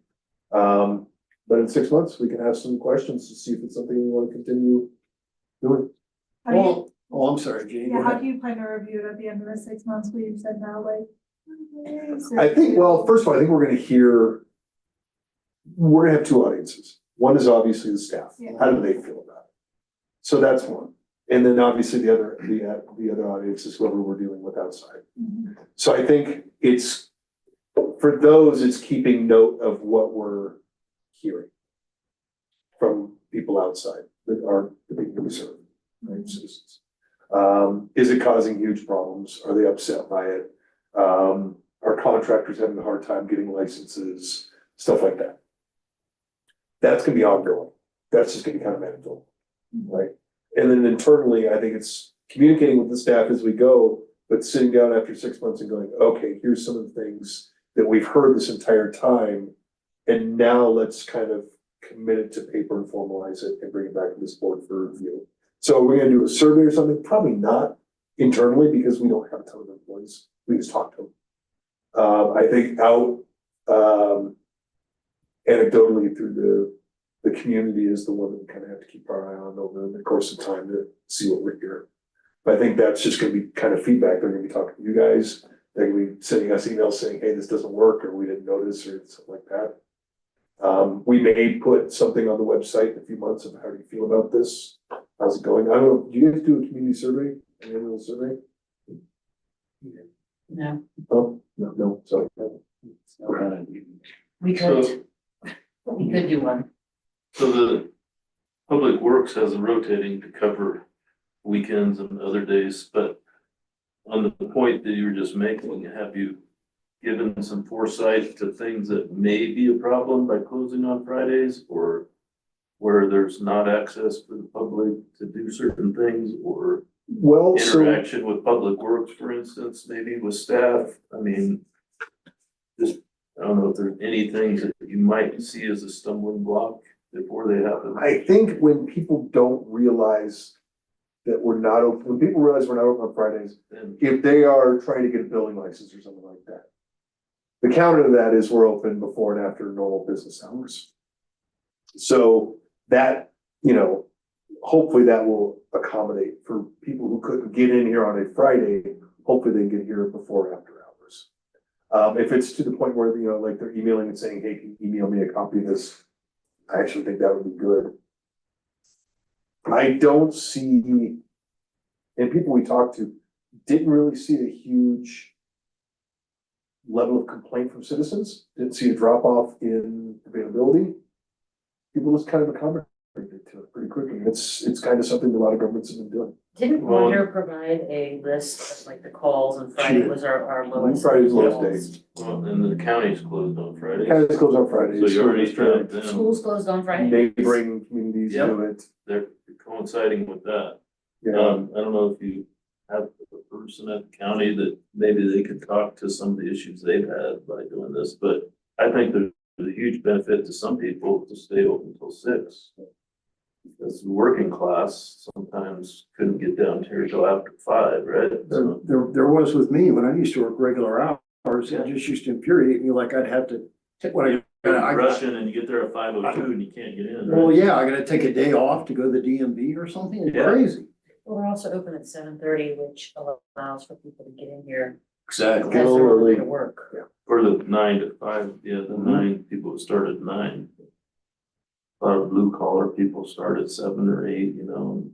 F: But in 6 months, we can ask some questions to see if it's something we wanna continue doing.
G: How do you,
C: Well, oh, I'm sorry, Jeannie. go
G: yeah, how
C: ahead.
G: do you plan to review it at the end of the 6 months? We said now, like.
F: I think, well, first of all, I think we're gonna have 2 audiences. One is obviously the staff.
G: Yeah.
F: How do they feel about it? So that's one. And then obviously the other audience is whoever we're dealing with outside.
G: Mhm.
F: So I think for those, it's keeping note of what we're hearing from people outside that are the people we serve, right, citizens. Is it causing huge problems? Are they upset by it? Are contractors having a hard time getting licenses? Stuff like that. That's gonna be ongoing. That's just gonna be kind of manageable, right? And then internally, I think it's communicating with the staff as we go, but sitting down after 6 months and going, okay, here's some of the things that we've heard this entire time. And now let's kind of commit it to paper and formalize it and bring it back to this board for review. So we're gonna do a survey or something, probably not internally, because we don't have a ton of employees. We just talk to them. I think anecdotally through the community is the one that we kind of have to keep our eye on over the course of time to see what we're hearing. But I think that's just gonna be kind of feedback. They're gonna be talking to you guys. They're gonna be sending us emails saying, hey, this doesn't work, or we didn't notice, or something like that. We may put something on the website in a few months of how do you feel about this? How's it going? I don't know, do you guys do a community survey, an annual survey?
A: No,
F: Oh, no, sorry.
A: we could do one.
E: So the Public Works has a rotating to cover weekends and other days, but on the point that you were just making, have you given some foresight to things that may be a problem by closing on Fridays, or where there's not access for the public to do certain things, or
F: Well, so,
E: interaction with public works, for instance, maybe with staff? I mean, just, I don't know if there's any things that you might see as a stumbling block before they happen.
F: I think when people don't realize that we're not open, when people realize we're not open on Fridays,
E: And
F: if they are trying to get a building license or something like that. The counter to that is we're open before and after normal business hours. So that, you know, hopefully that will accommodate for people who couldn't get in here on a Friday, hopefully they can get here before and after hours. If it's to the point where, you know, like they're emailing and saying, hey, can you email me a copy of this? I actually think that would be good. I don't see, and people we talked to didn't really see a huge level of complaint from citizens, didn't see a drop off in availability. People just kind of accommodated to it pretty quickly. It's kind of something that a lot of governments have been doing.
A: Didn't
E: Well,
A: Wonder provide a list of like the calls on Friday
F: Sure.
A: was our lowest?
F: Friday's lowest
A: calls.
F: day.
E: well, and the county's closed on Fridays,
F: County closed on Fridays.
E: so you already
F: so
E: have them,
A: Schools closed on Friday?
F: neighboring communities do it.
E: they're coinciding with that.
F: Yeah,
E: I don't know if you have a person at the county that maybe they could talk to some of the issues they've had by doing this, but I think there's a huge benefit to some people to stay open until 6. Because the working class sometimes couldn't get down here till after 5, right? So,
C: There was with me, when I used to work regular hours,
E: Yeah.
C: it just used to infuriate me, like I'd have to, when
E: you're
C: I
E: rushing and you get there at 5:02 and you can't get in,
C: well,
E: right?
C: yeah, I gotta take a day off to go to the DMV or something, it's
E: Yeah.
C: crazy.
A: Well, we're also open at 7:30, which allows for people to get in here
C: Exactly.
A: as they're on their way to work.
E: Or the 9 to 5, yeah, the
C: Mhm.
E: 9 people that start at 9. A lot of blue collar people start at 7 or 8, you know.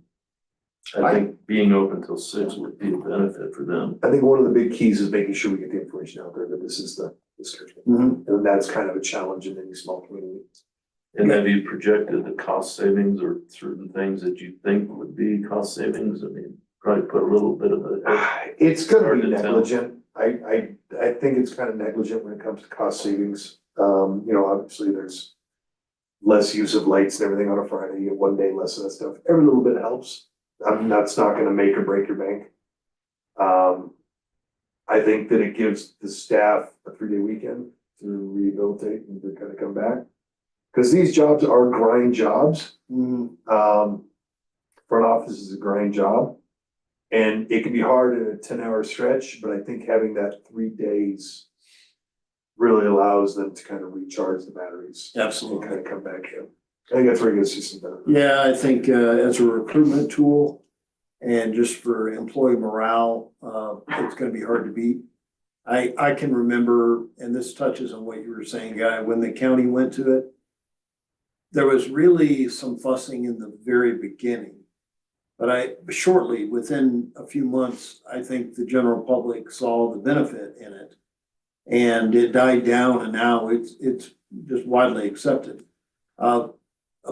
E: I think being open till 6 would be a benefit for them.
F: I think one of the big keys is making sure we get the information out there that this is the schedule.
C: Mhm.
F: And that's kind of a challenge in any small community.
E: And have you projected the cost savings or certain things that you think would be cost savings? I mean, probably put a little bit of a.
F: It's gonna
E: Hard
F: be
E: to tell.
F: negligent. I think it's kind of negligent when it comes to cost savings. You know, obviously there's less use of lights and everything on a Friday, you get 1 day less of that stuff. Every little bit helps. That's not gonna make or break your bank. I think that it gives the staff a 3-day weekend to rehabilitate and to kind of come back. Cause these jobs are grind jobs.
C: Mhm.
F: Front office is a grind job. And it can be hard in a 10-hour stretch, but I think having that 3 days really allows them to kind of recharge the batteries.
C: Absolutely.
F: And kind of come back in. I think that's where you're gonna see some benefit.
C: Yeah, I think, as a recruitment tool and just for employee morale, it's gonna be hard to beat. I can remember, and this touches on what you were saying, Guy, when the county went to it, there was really some fussing in the very beginning. But shortly, within a few months, I think the general public saw the benefit in it. And it died down and now it's just widely accepted. A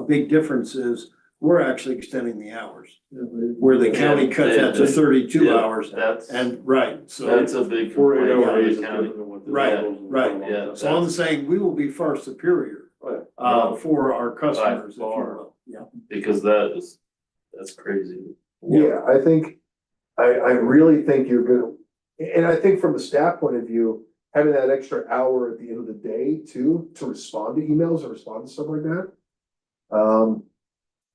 C: big difference is we're actually extending the hours, where the county cut that to 32
E: Yeah,
C: hours.
E: That's,
C: And, right, so,
E: that's a big
F: For
E: complaint
F: hours
E: for
F: is
E: the county.
F: different than what the-
C: Right, right.
E: Yeah.
C: so I'm saying we will be far superior,
F: Right.
C: for our customers, if you
E: far.
C: will. Yeah.
E: Because that's crazy.
F: Yeah, I think, I really think you're gonna, and I think from a staff point of view, having that extra hour at the end of the day too, to respond to emails or respond to stuff like that.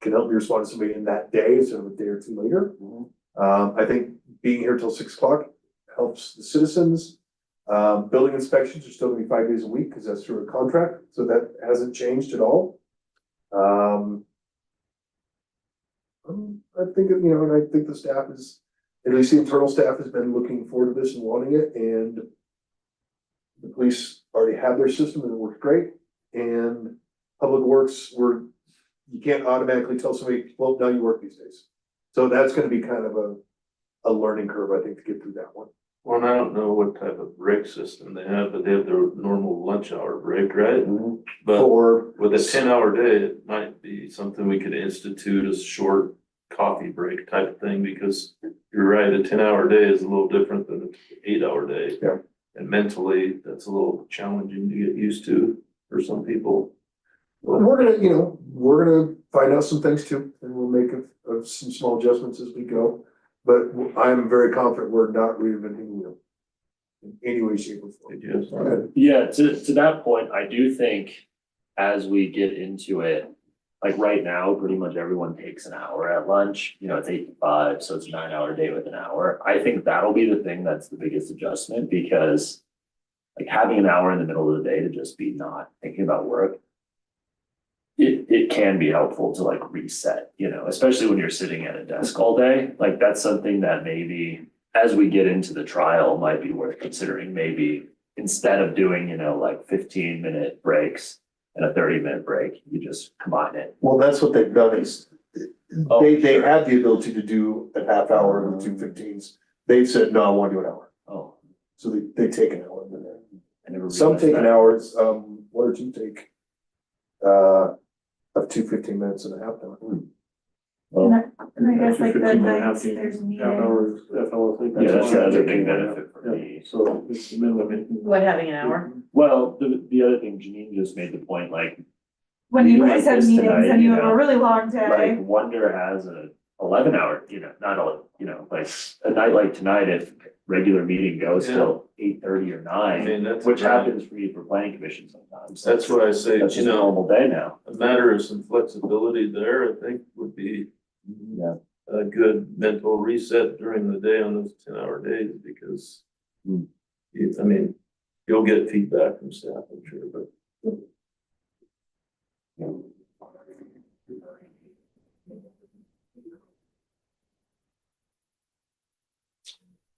F: Can help me respond to somebody in that day instead of a day or two later. I think being here till 6 o'clock helps the citizens. Building inspections are still gonna be 5 days a week, cause that's through a contract, so that hasn't changed at all. I think, you know, and I think the staff is, at least the internal staff has been looking forward to this and wanting it, and the police already have their system and it works great, and Public Works, you can't automatically tell somebody, well, now you work these days. So that's gonna be kind of a learning curve, I think, to get through that one.
E: Well, and I don't know what type of break system they have, but they have their normal lunch hour break, right? But
F: Or,
E: with a 10-hour day, it might be something we could institute as short coffee break type of thing, because you're right, a 10-hour day is a little different than an 8-hour day.
F: Yeah.
E: And mentally, that's a little challenging to get used to for some people.
F: We're gonna, we're gonna find out some things too, and we'll make some small adjustments as we go. But I'm very confident we're not reinventing the wheel in any way, shape or form.
E: Yes.
F: Go ahead.
D: Yeah, to that point, I do think as we get into it, like right now, pretty much everyone takes an hour at lunch, it's 8 to 5, so it's a 9-hour day with an hour. I think that'll be the thing that's the biggest adjustment, because like having an hour in the middle of the day to just be not thinking about work, it can be helpful to like reset, especially when you're sitting at a desk all day. Like that's something that maybe as we get into the trial might be worth considering. Maybe instead of doing, like 15-minute breaks and a 30-minute break, you just combine it.
F: Well, that's what they've done is,
D: Oh,
F: they
D: sure.
F: have the ability to do a half hour and 2 15s. They've said, no, I want to do an hour.
D: Oh,
F: So they take an hour.
D: I never
F: Some
D: realized
F: take an
D: that.
F: hour, one or two take, of 2 15 minutes and a half hour.
G: And I guess like the
E: 15 and a half
G: nights there's a meeting.
E: hours, FLSA.
D: Yeah, that's the other
E: what
D: big
E: I'm
D: benefit for me.
E: So it's the minimum.
A: What, having an hour?
D: Well, the other thing, Janine just made the point, like
G: When you
D: meeting
G: guys
D: like
G: have
D: this
G: meetings
D: tonight,
G: and you have a really long
D: like
G: day.
D: Wonder has a 11-hour, not all, like a night like tonight, if regular meeting goes till 8:30 or 9,
E: That's.
D: which happens for you for planning commission sometimes.
E: That's what I say,
D: That's just a normal day now.
E: a matter of some flexibility there, I think would be
D: Yeah.
E: a good mental reset during the day on those 10-hour days, because you'll get feedback from staff, I'm sure, but.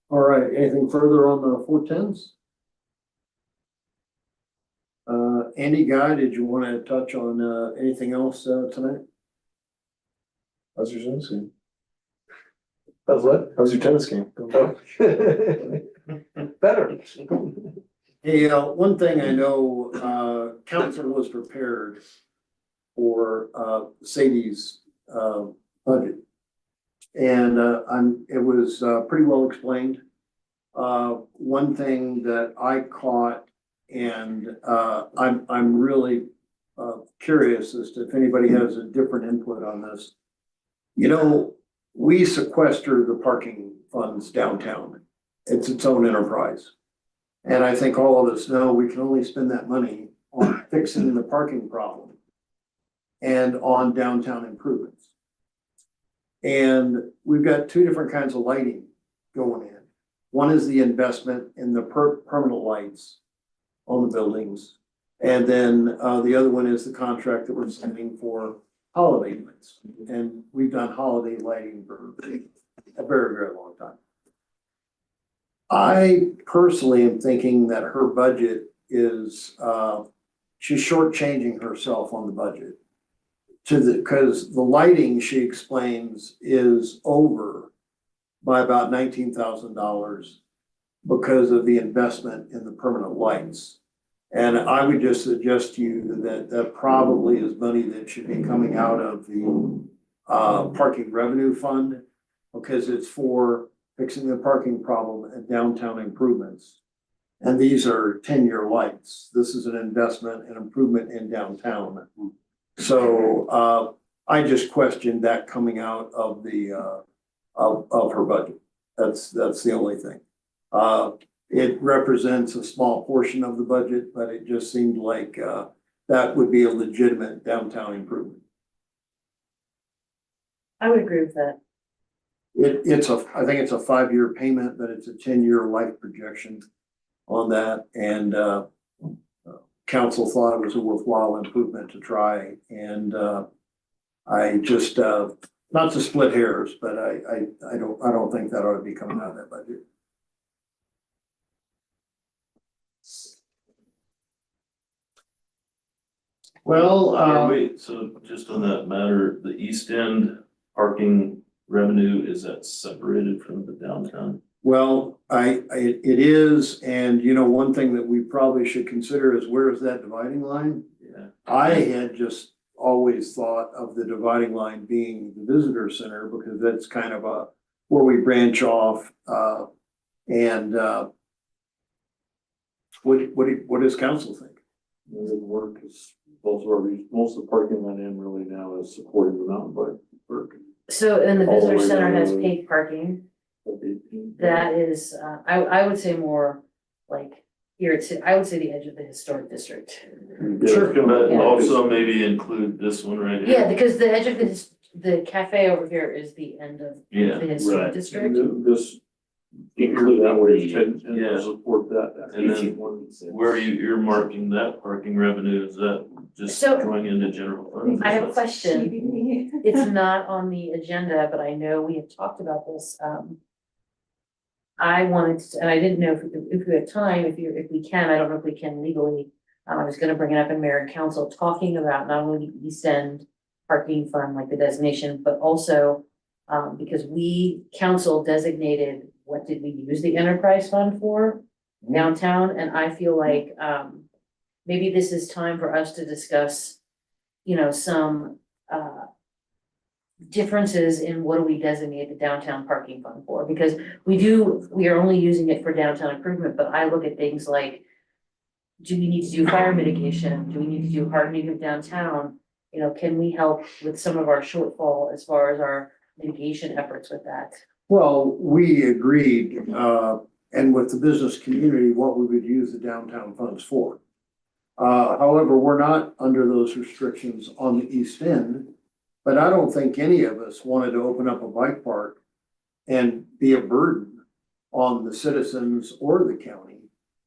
C: All right, anything further on the 410s? Andy, Guy, did you want to touch on, anything else, tonight?
F: How's your tennis game? How's what? How's your tennis game?
E: Better.
C: Hey, one thing I know, council was prepared for, Sadie's, budget. And, it was, pretty well explained. One thing that I caught, and, I'm really, curious as to if anybody has a different input on this. We sequester the parking funds downtown. It's its own enterprise. And I think all of us know we can only spend that money on fixing the parking problem and on downtown improvements. And we've got two different kinds of lighting going in. One is the investment in the permanent lights on the buildings. And then the other one is the contract that we're sending for holiday lights. And we've done holiday lighting for a very, very long time. I personally am thinking that her budget is, she's shortchanging herself on the budget. Because the lighting, she explains, is over by about $19,000 because of the investment in the permanent lights. And I would just suggest to you that that probably is money that should be coming out of the parking revenue fund, because it's for fixing the parking problem and downtown improvements. And these are 10-year lights. This is an investment and improvement in downtown. So I just questioned that coming out of the of her budget. That's the only thing. It represents a small portion of the budget, but it just seemed like that would be a legitimate downtown improvement.
A: I would agree with that.
C: I think it's a 5-year payment, but it's a 10-year life projection on that. And council thought it was a worthwhile improvement to try. And I just, not to split hairs, but I don't think that ought to be coming out of that budget. Well,
E: Wait, so just on that matter, the East End parking revenue, is that separated from the downtown?
C: well, it is, and one thing that we probably should consider is where is that dividing line?
E: Yeah.
C: I had just always thought of the dividing line being the visitor center because that's kind of where we branch off, and, what does council think?
E: It would work, because most of the parking lot in really now is supporting the mountain bike park.
A: So, and the
E: All the
A: visitor
E: way
A: center
E: down
A: has
E: to-
A: paid parking.
E: But they-
A: That is, I would say more like here, I would say the edge of the historic district.
E: Sure, but
A: Yeah.
E: also maybe include this one right here.
A: Yeah, because the edge of the cafe over here is the end of
E: Yeah,
A: the historic
D: right.
A: district.
E: This,
D: Include
E: that way,
D: the-
E: and
D: yeah.
E: support that. And then where are you earmarking that parking revenue? Is that just
A: So-
E: going into general fund?
A: I have a question.
G: TBD.
A: It's not on the agenda, but I know we have talked about this. I wanted to, and I didn't know if we have time, if we can, I don't know if we can legally. I was gonna bring it up in mayor and council, talking about not only the East End parking fund, like the designation, but also because council designated, what did we use the enterprise fund for downtown? And I feel like, maybe this is time for us to discuss, some, differences in what do we designate the downtown parking fund for? Because we are only using it for downtown improvement, but I look at things like, do we need to do fire mitigation? Do we need to do hardening of downtown? Can we help with some of our shortfall as far as our mitigation efforts with that?
C: Well, we agreed, and with the business community, what we would use the downtown funds for. However, we're not under those restrictions on the east end. But I don't think any of us wanted to open up a bike park and be a burden on the citizens or the county.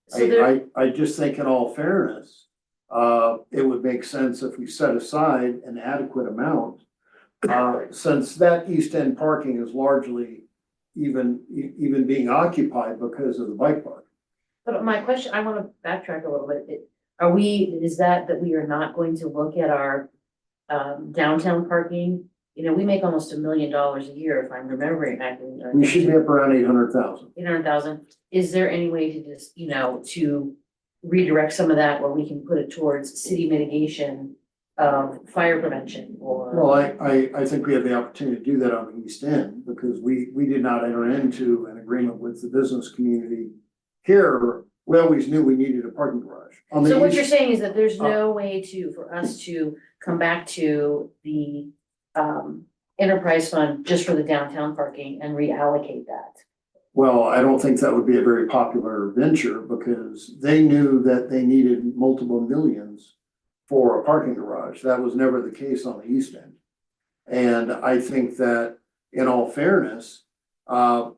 A: So there,
C: I just think in all fairness, it would make sense if we set aside an adequate amount. Since that east end parking is largely even being occupied because of the bike park.
A: but my question, I wanna backtrack a little bit. Is that we are not going to look at our downtown parking? We make almost $1 million a year, if I'm remembering correctly.
C: We should be up around 800,000.
A: 800,000. Is there any way to just, to redirect some of that where we can put it towards city mitigation of fire prevention or?
C: Well, I think we have the opportunity to do that on the east end because we did not enter into an agreement with the business community. Here, we always knew we needed a parking garage. On the
A: So what
C: east-
A: you're saying is that there's no way for us to come back to the enterprise fund just for the downtown parking and reallocate that?
C: Well, I don't think that would be a very popular venture because they knew that they needed multiple millions for a parking garage. That was never the case on the east end. And I think that in all fairness, I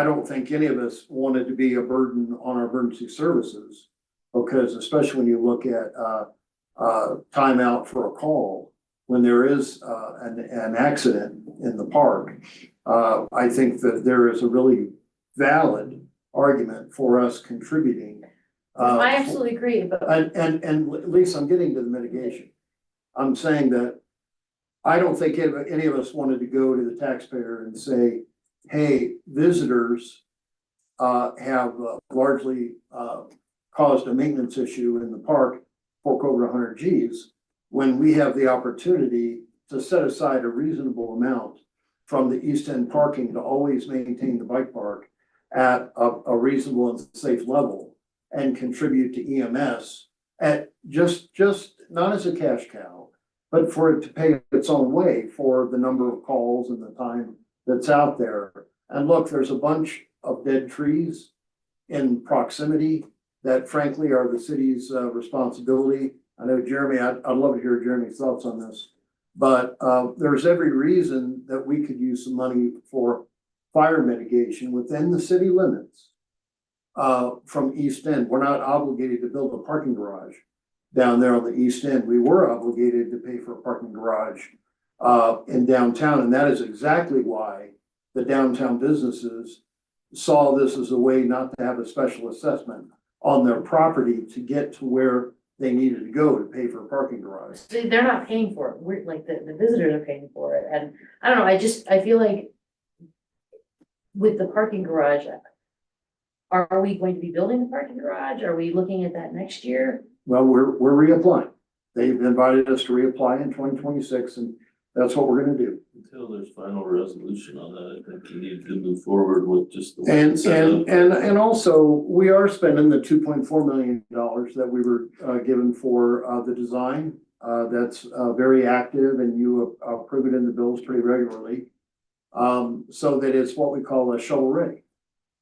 C: don't think any of us wanted to be a burden on our emergency services. Because especially when you look at timeout for a call, when there is an accident in the park, I think that there is a really valid argument for us contributing.
A: I absolutely agree, but
C: And Lisa, I'm getting to the mitigation. I'm saying that I don't think any of us wanted to go to the taxpayer and say, hey, visitors have largely caused a maintenance issue in the park, fork over 100 Gs, when we have the opportunity to set aside a reasonable amount from the east end parking to always maintain the bike park at a reasonable and safe level and contribute to EMS at just not as a cash cow, but for it to pay its own way for the number of calls and the time that's out there. And look, there's a bunch of dead trees in proximity that frankly are the city's responsibility. I know Jeremy, I'd love to hear Jeremy's thoughts on this, but there's every reason that we could use some money for fire mitigation within the city limits from East End. We're not obligated to build a parking garage down there on the East End. We were obligated to pay for a parking garage in downtown, and that is exactly why the downtown businesses saw this as a way not to have a special assessment on their property to get to where they needed to go to pay for a parking garage.
A: see, they're not paying for it. We're like, the visitors are paying for it. And I don't know, I feel like with the parking garage, are we going to be building the parking garage? Are we looking at that next year?
C: Well, we're reapplying. they've invited us to reapply in 2026, and that's what we're gonna do.
E: Until there's final resolution on that, I think you need to move forward with just the. way
C: And,
E: it's set up.
C: and also, we are spending the $2.4 million that we were, given for, the design. That's, very active, and you approve it in the bills pretty regularly. So that it's what we call a shovel ready.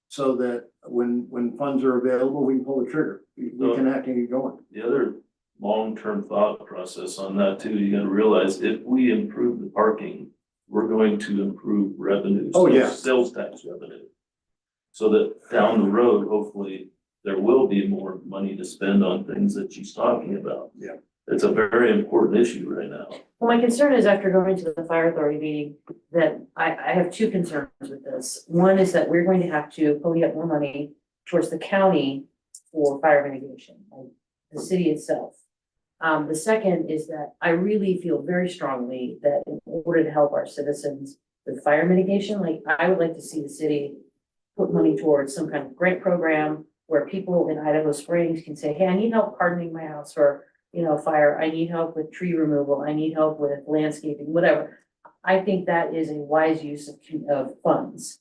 C: So that when funds are available, we can pull the trigger. We can act and get going.
E: The other long-term thought process on that too, you gotta realize if we improve the parking, we're going to improve revenue.
C: Oh, yeah.
E: Sales tax revenue. So that down the road, hopefully, there will be more money to spend on things that she's talking about.
C: Yeah.
E: It's a very important issue right now.
A: Well, my concern is after going to the fire authority meeting, that I have two concerns with this. One is that we're going to have to pony up more money towards the county for fire mitigation, like the city itself. The second is that I really feel very strongly that in order to help our citizens with fire mitigation, like I would like to see the city put money towards some kind of grant program where people in Idaho Springs can say, hey, I need help hardening my house for, fire. I need help with tree removal. I need help with landscaping, whatever. I think that is a wise use of funds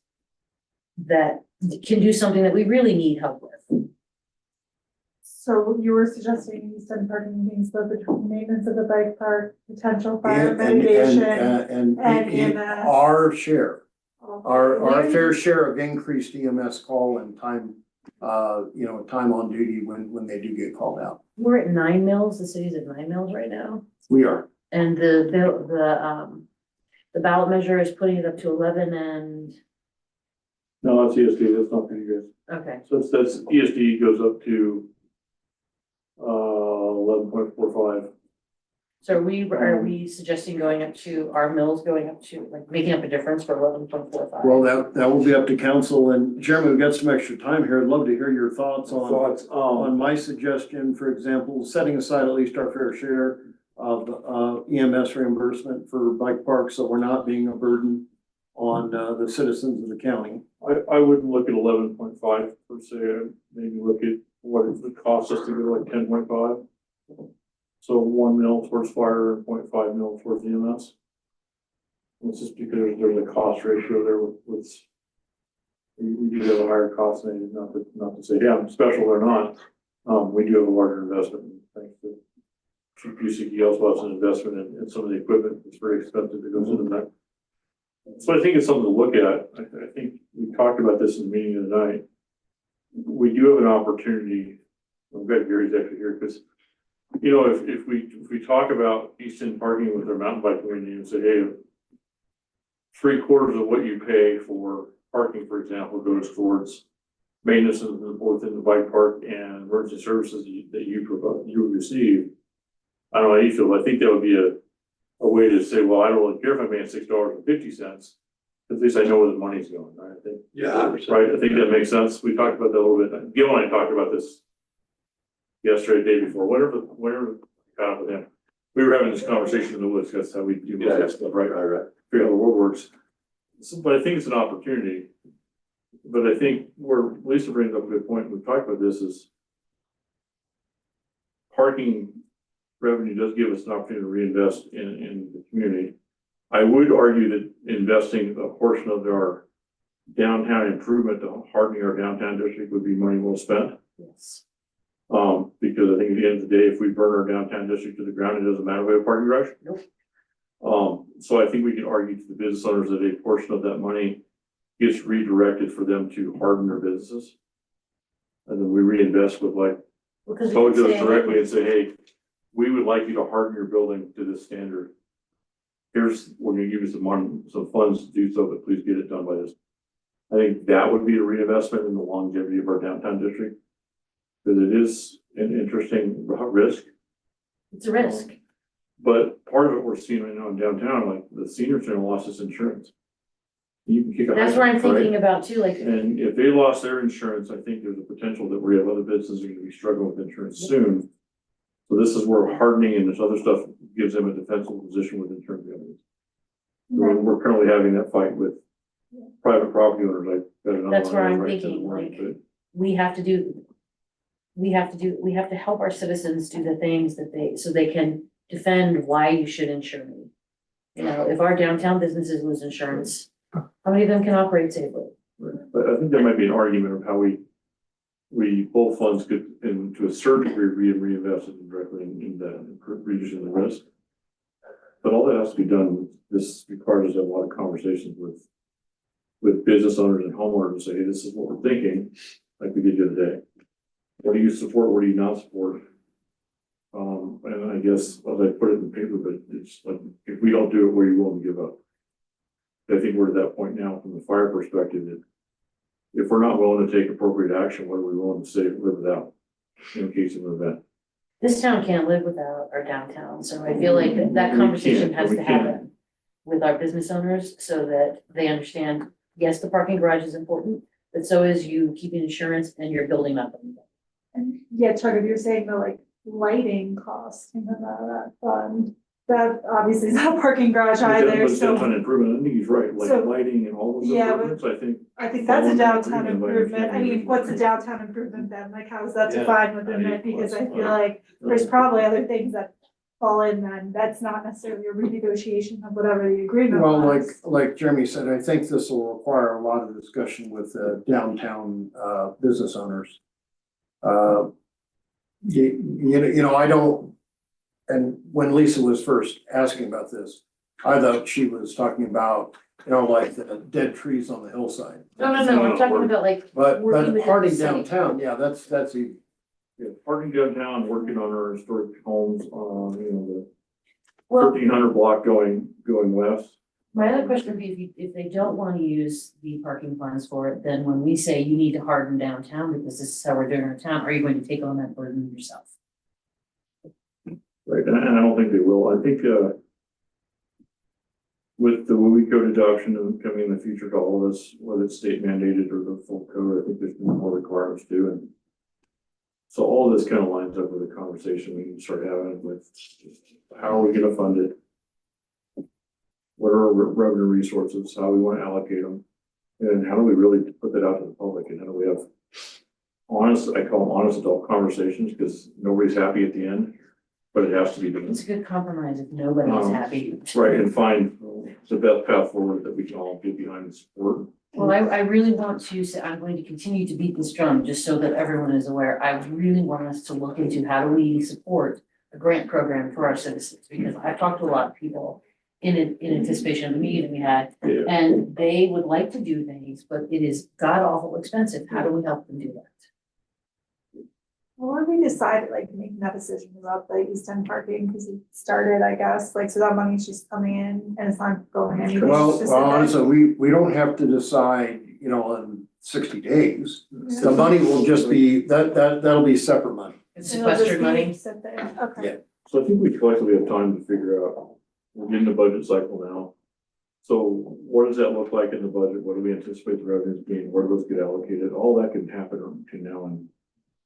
A: that can do something that we really need help with.
G: So you were suggesting Easton parking meetings, but between maintenance of the bike park, potential fire
C: And,
G: mitigation.
C: and
G: EMS.
C: our share, our
G: Where
C: fair
G: you-
C: share of increased EMS call and time, time on duty when they do get called out.
A: We're at 9 mills. The city's at 9 mills right now.
C: We are.
A: And the ballot measure is putting it up to 11 and,
H: No, that's ESD, that's not for you
A: okay.
H: guys. So that's ESD goes up to 11.45.
A: So are we suggesting going up to, our mills going up to, like, making up a difference for 11.45?
C: Well, that will be up to council, and Jeremy, we've got some extra time here. I'd love to hear your thoughts on my suggestion, for example, setting aside at least our fair share of EMS reimbursement for bike parks, so we're not being a burden on the citizens of the county.
H: I wouldn't look at 11.5 per se, I'd maybe look at what it would cost us to go like 10.5. So 1 mil towards fire and 0.5 mil towards EMS. It's just because there's a cost ratio there with we do have a higher cost than, not to say, yeah, I'm special or not. We do have a larger investment, thanks to Chief Busick, also has an investment in some of the equipment that's very expensive that goes into that. So I think it's something to look at. I think we talked about this in the meeting the other night. We do have an opportunity. I'm glad Gary's actually here because, if we talk about Easton parking with their mountain bike community and say, hey, 3/4 of what you pay for parking, for example, goes towards maintenance of both in the bike park and emergency services that you receive. I don't know how you feel, but I think that would be a way to say, well, I don't really care if I'm paying $6.50, at least I know where the money's going, right? I think.
B: Yeah.
H: Right, I think that makes sense. We talked about that a little bit. Gil and I talked about this yesterday, the day before, whenever got up with him. We were having this conversation in the woods, that's how we do this stuff, right?
B: Right.
H: Figure out how the world works. So, but I think it's an opportunity. But I think where Lisa brings up a good point, we've talked about this, is parking revenue does give us an opportunity to reinvest in the community. I would argue that investing a portion of our downtown improvement to hardening our downtown district would be money well spent.
A: Yes.
H: Because I think at the end of the day, if we burn our downtown district to the ground, it doesn't matter if we have a parking garage.
A: Nope.
H: So I think we can argue to the business owners that a portion of that money gets redirected for them to harden their businesses. And then we reinvest with
A: Because
H: so
A: we
H: it
A: can
H: goes
A: say-
H: directly and say, hey, we would like you to harden your building to this standard. We're gonna give you some funds to do so, but please get it done by this. I think that would be a reinvestment in the longevity of our downtown district. Because it is an interesting risk,
A: It's a risk.
H: but part of it we're seeing right now in downtown, like the senior center lost its insurance. You can kick a.
A: That's what I'm
H: right?
A: thinking about too, like,
H: And if they lost their insurance, I think there's a potential that we have other businesses are gonna be struggling with insurance soon. So this is where hardening and this other stuff gives them a defensive position with insurance companies. We're currently having that fight with private property owners, like.
A: That's where I'm thinking, like, we have to do, we have to help our citizens do the things so they can defend why you should insure me. You know, if our downtown businesses lose insurance, how many of them can operate safely?
H: But I think there might be an argument of how we both funds could, and to a certain degree, reinvested directly in that, reducing the risk. But all that has to be done, this requires a lot of conversations with business owners and homeowners and say, hey, this is what we're thinking, like we did the other day. What do you support, what do you not support? And I guess, as I put it in the paper, but it's like, if we don't do it, what are you willing to give up? I think we're at that point now from the fire perspective that if we're not willing to take appropriate action, what are we willing to say, live without in case of an event?
A: This town can't live without our downtown, so I feel like that conversation has to happen with our business owners so that they understand, yes, the parking garage is important, but so is you keeping insurance and you're building up.
G: And yeah, Chuck, if you're saying the like lighting costs came out of that fund, that obviously is not a parking garage either,
H: But
G: so.
H: downtown improvement, I think he's right, like
G: So-
H: lighting and all those
G: Yeah, but-
H: improvements, I think.
G: That's a
H: Fall
G: downtown
H: under
G: improvement. I mean, what's a
H: improvement.
G: downtown improvement then? Like, how is that
E: Yeah,
G: defined within
E: how do you
G: it? Because I feel
E: classify
G: like there's probably other things that fall in then. That's not necessarily a renegotiation of whatever the agreement
C: Well,
G: was.
C: like Jeremy said, I think this will require a lot of discussion with downtown business owners. You know, I don't, and when Lisa was first asking about this, I thought she was talking about, you know, like the dead trees on the hillside.
A: No, I'm talking about like,
C: But
A: working with
C: parting
A: the city.
C: downtown, yeah, that's easy.
H: Yeah, parking downtown, working on our historic homes, you know, the
A: well,
H: 1300 block going west.
A: my other question would be if they don't want to use the parking funds for it, then when we say you need to harden downtown because this is how we're doing our town, are you going to take on that burden yourself?
H: Right, and I don't think they will. I think, with the WUI code adoption and coming in the future to all of us, whether it's state mandated or the full code, I think there's more requirements too. And so all of this kind of lines up with the conversation we can start having with how are we gonna fund it? What are our revenue resources? How we want to allocate them? And how do we really put that out to the public? And how do we have honest, I call them honest adult conversations, because nobody's happy at the end, but it has to be done.
A: It's a good compromise if nobody's happy.
H: Right, and find the best path forward that we can all get behind and support.
A: Well, I really want to say, I'm going to continue to beat this drum, just so that everyone is aware. I really want us to look into how do we support a grant program for our citizens, because I've talked to a lot of people in anticipation of the meeting we had,
H: Yeah.
A: and they would like to do things, but it is god awful expensive. How do we help them do that?
G: Well, we decided like making that decision about the East End parking, because it started, I guess, like, so that money's just coming in and it's not going anywhere.
C: Well, honestly, we don't have to decide, you know, in 60 days. The money will just be, that'll be separate money.
A: It's sequestered money.
G: Okay.
C: Yeah.
H: So I think we collectively have time to figure out, we're in the budget cycle now. So what does that look like in the budget? What do we anticipate the revenues being? Where do those get allocated? All that can happen between now and,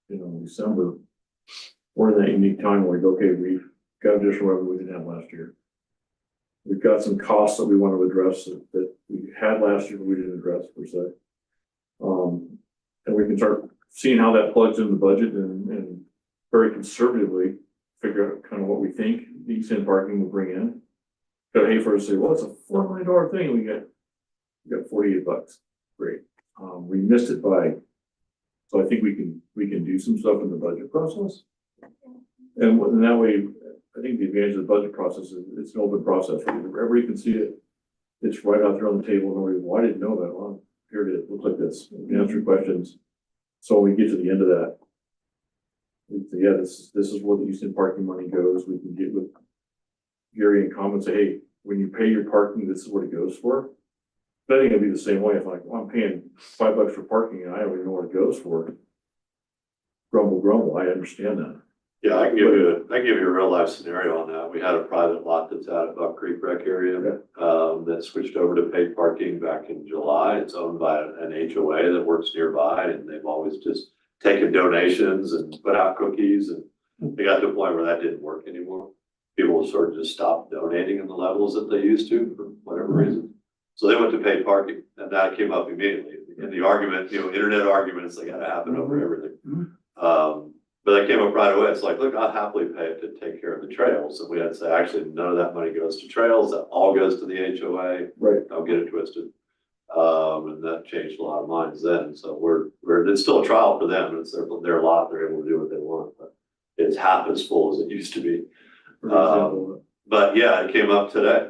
H: you know, December. We're in that unique time where we go, okay, we've got additional revenue we didn't have last year. We've got some costs that we want to address that we had last year, but we didn't address per se. And we can start seeing how that plugs in the budget and very conservatively figure out kind of what we think the East End parking will bring in. Got to hate for us to say, well, it's a $4 million thing. We got $48. Great. We missed it by, so I think we can do some stuff in the budget process. And that way, I think the advantage of the budget process is it's an open process. Everybody can see it. It's right out there on the table. Nobody, well, I didn't know that. Well, here it is. Looks like this. We can answer questions. So when we get to the end of that, we say, yeah, this is where the Houston parking money goes. We can get with Gary and comment, say, hey, when you pay your parking, this is what it goes for. But I think it'd be the same way if like, well, I'm paying $5 for parking and I don't even know what it goes for. Grumble, I understand that.
B: Yeah, I can give you a real life scenario on that. We had a private lot that's out of Buck Creek Rec area, that switched over to paid parking back in July. It's owned by an HOA that works nearby, and they've always just taken donations and put out cookies, and they got to a point where that didn't work anymore. People sort of just stopped donating in the levels that they used to for whatever reason. So they went to paid parking, and that came up immediately. In the argument, you know, internet arguments, they gotta happen over everything. that came up right away. It's like, look, I'll happily pay it to take care of the trails. And we had to say, actually, none of that money goes to trails. That all goes to the HOA.
F: Right.
B: Don't get it twisted. And that changed a lot of minds then. So it's still a trial for them. It's their lot. They're able to do what they want, but it's half as full as it used to be. But yeah, it came up today,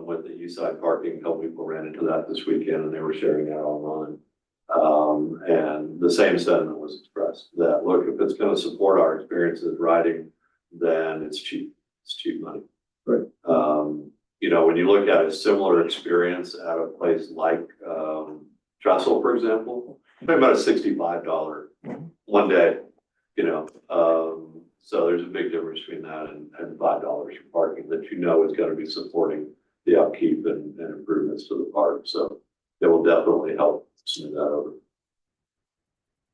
B: with the east side parking. A couple people ran into that this weekend and they were sharing that online. And the same sentiment was expressed that, look, if it's gonna support our experiences riding, then it's cheap. It's cheap money.
F: Right.
B: You know, when you look at a similar experience at a place like, Trestle, for example, maybe about a $65 one day, you know, so there's a big difference between that and $5 for parking that you know is gonna be supporting the upkeep and improvements to the park. So it will definitely help smooth that over.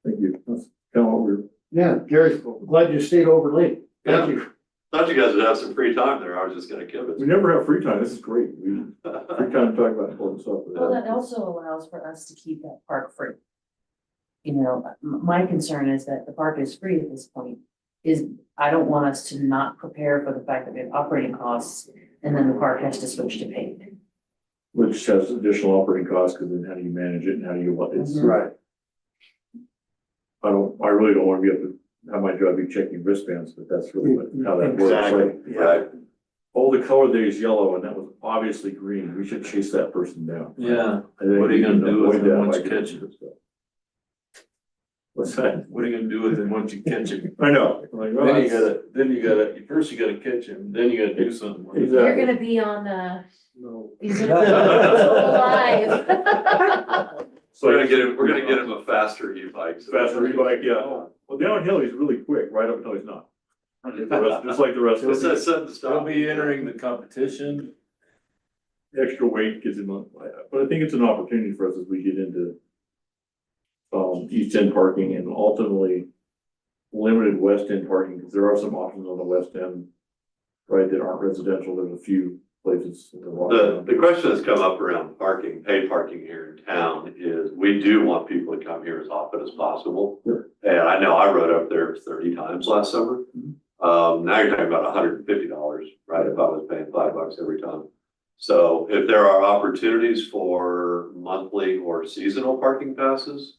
H: Thank you. That's kind of what we're.
C: Yeah, Gary, glad you stayed over late. Thank you.
B: Thought you guys would have some free time there. I was just gonna kibitz.
H: We never have free time. This is great. We, free time to talk about important stuff.
A: Well, that also allows for us to keep that park free. You know, my concern is that the park is free at this point, I don't want us to not prepare for the fact that we have operating costs and then the park has to switch to paid.
H: Which has additional operating costs, because then how do you manage it and how do you, it's,
C: Right.
H: I really don't want to be able to have my job be checking wristbands, but that's really how that works.
C: Exactly.
H: Like,
C: Yeah.
H: oh, the color there is yellow and that was obviously green. We should chase that person down.
E: Yeah,
H: I think
E: what are you gonna
H: we can
E: do with
H: avoid
E: it
H: that
E: once
H: by
E: you catch it?
H: What's that?
E: What are you gonna do with him once you catch him?
H: I know. Like, well,
E: Then you
H: that's-
E: gotta, first you gotta catch him, then you gotta do something with it.
H: Exactly.
A: You're gonna be on,
H: No.
A: he's gonna be live.
H: So
B: We're gonna get him a faster e-bike. so-
H: Faster e-bike, yeah. Well, downhill, he's really quick, right up until he's not. Just like the rest of
B: It's that
H: us.
B: set to stop.
E: He'll be entering the competition.
H: Extra weight gives him, but I think it's an opportunity for us as we get into east end parking and ultimately limited west end parking, because there are some options on the west end, right, that aren't residential. There's a few places.
B: The question that's come up around parking, paid parking here in town is, we do want people to come here as often as possible.
H: Sure.
B: And I know I rode up there 30 times last summer. Now you're talking about $150, right? If I was paying $5 every time. So if there are opportunities for monthly or seasonal parking passes,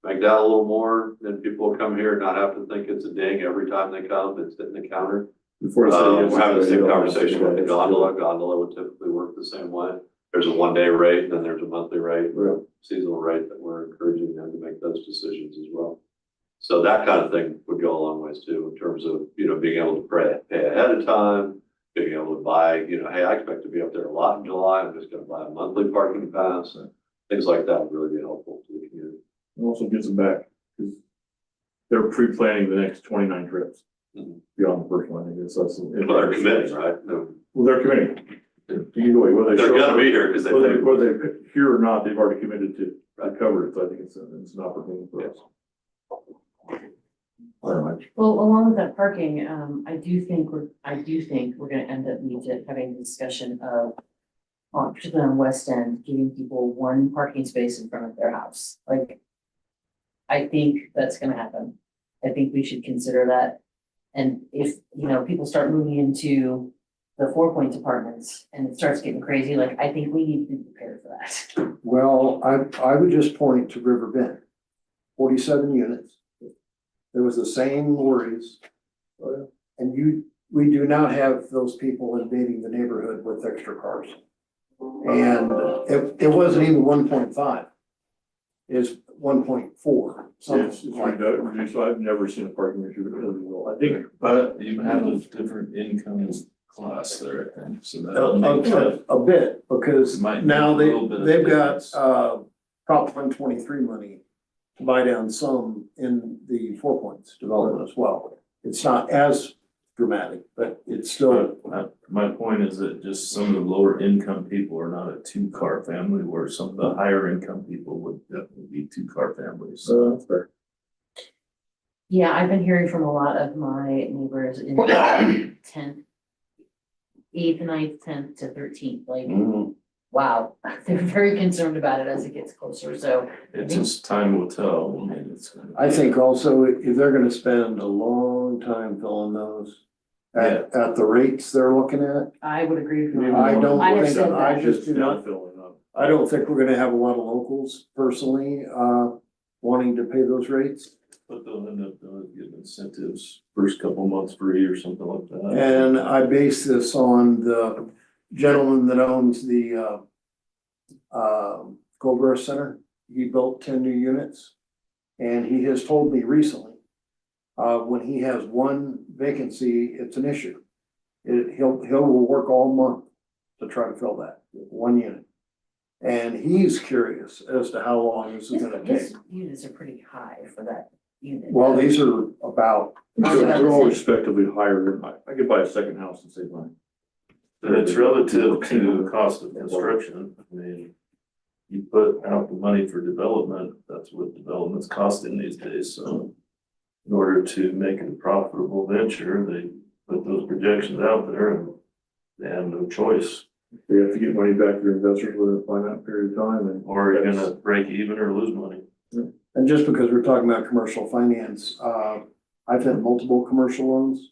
B: make that a little more, then people will come here and not have to think it's a ding every time they come. It's hitting the counter.
H: Before I say yes,
B: We're having the same
H: yeah,
B: conversation with the
H: yeah,
B: gondola. Gondola would typically work the same way. There's a one-day rate, then there's a monthly rate,
H: Right.
B: seasonal rate that we're encouraging them to make those decisions as well. So that kind of thing would go a long ways too, in terms of, you know, being able to pay ahead of time, being able to buy, you know, hey, I expect to be up there a lot in July. I'm just gonna buy a monthly parking pass. And things like that would really be helpful to the community.
H: It also gets them back, because they're pre-planning the next 29 trips
B: Mhm.
H: beyond the first one. I guess that's.
B: Well, they're committing, right?
H: Well, they're committing. Either way, whether they
B: They're
H: show
B: gonna
H: up,
B: be here because they.
H: whether they here or not, they've already committed to cover it. So I think it's an opportunity for us. All right.
A: Well, along with that parking, I do think we're gonna end up having a discussion of, particularly on West End, giving people one parking space in front of their house. Like, I think that's gonna happen. I think we should consider that. And if, you know, people start moving into the 4 Points apartments and it starts getting crazy, like, I think we need to be prepared for that.
C: Well, I would just point to River Bend, 47 units. There was the same worries. And we do not have those people invading the neighborhood with extra cars. And it wasn't even 1.5. It's 1.4,
H: It's
C: something like that.
H: reduced. I've never seen a parking issue that really well. I think
E: But you have a different income class there, I think, so that makes it.
C: A bit, because
E: Might
C: now
E: make a little bit of
C: they've got,
E: difference.
C: Prop 123 money to buy down some in the 4 Points development as well. It's not as dramatic, but it's still,
E: My point is that just some of the lower income people are not a 2-car family, where some of the higher income people would definitely be 2-car families. So
H: that's fair.
A: Yeah, I've been hearing from a lot of my neighbors in the 10th, 8th, 9th, 10th to 13th, like, wow, they're very concerned about it as it gets closer, so.
E: It's just time will tell. I mean, it's.
C: I think also if they're gonna spend a long time filling those at the rates they're looking at,
A: I would agree with you.
C: I don't
A: I have
C: think,
A: said
C: I
A: that.
C: just do not,
H: filling up.
C: I don't think we're gonna have a lot of locals personally, wanting to pay those rates.
E: But they'll end up getting incentives first couple months free or something like that.
C: And I base this on the gentleman that owns the, Goldberg Center. He built 10 new units. And he has told me recently, when he has one vacancy, it's an issue. He'll work all month to try to fill that, one unit. And he's curious as to how long this is gonna take.
A: His units are pretty high for that unit.
C: Well, these are about,
H: They're all respectively higher than, I could buy a second house and save money.
E: But it's relative to the cost of construction. I mean, you put out the money for development, that's what development's costing these days, so. In order to make it a profitable venture, they put those projections out there and they have no choice.
H: You have to get money back to your investors within a finite period of time and.
E: Or you're gonna break even or lose money.
C: and just because we're talking about commercial finance, I've had multiple commercial loans.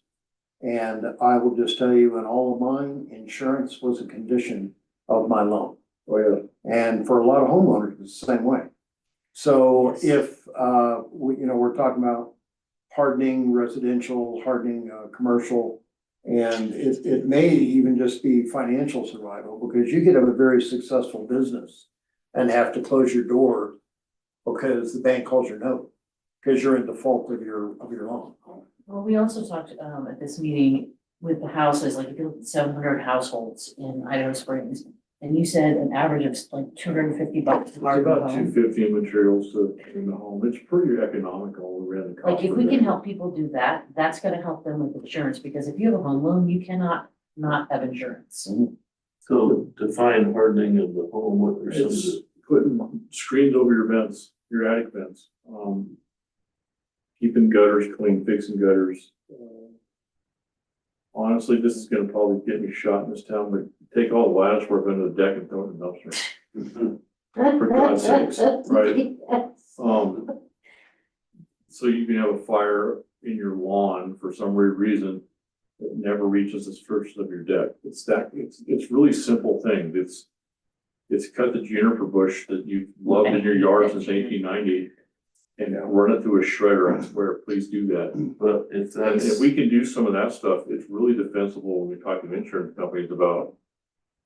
C: And I will just tell you, in all of mine, insurance was a condition of my loan.
H: Oh, yeah.
C: And for a lot of homeowners, it's the same way. So if, we're talking about hardening residential, hardening, commercial, and it may even just be financial survival, because you could have a very successful business and have to close your door because the bank calls your note, because you're in default of your loan.
A: Well, we also talked, at this meeting with the houses, like if you look at 700 households in Idaho Springs. And you said an average of like $250
H: It's
A: to hard
H: about
A: home.
H: $250 in materials to in the home. It's pretty economical. We ran the cost.
A: Like if we can help people do that, that's gonna help them with insurance, because if you have a home loan, you cannot not have insurance.
E: So define hardening of the home, what are some of
H: It's
E: the,
H: putting screens over your vents, your attic vents. Keeping gutters clean, fixing gutters. Honestly, this is gonna probably get me shot in this town, but take all the lattice work under the deck and throw it in the dumpster. For God's sakes, right? So you can have a fire in your lawn for some weird reason that never reaches the surface of your deck. It's really simple thing. It's cut the juniper bush that you've loved in your yard since 1890 and run it through a shredder. I swear, please do that.
E: but if
H: And
E: that's.
H: if we can do some of that stuff, it's really defensible when we talk to insurance companies about.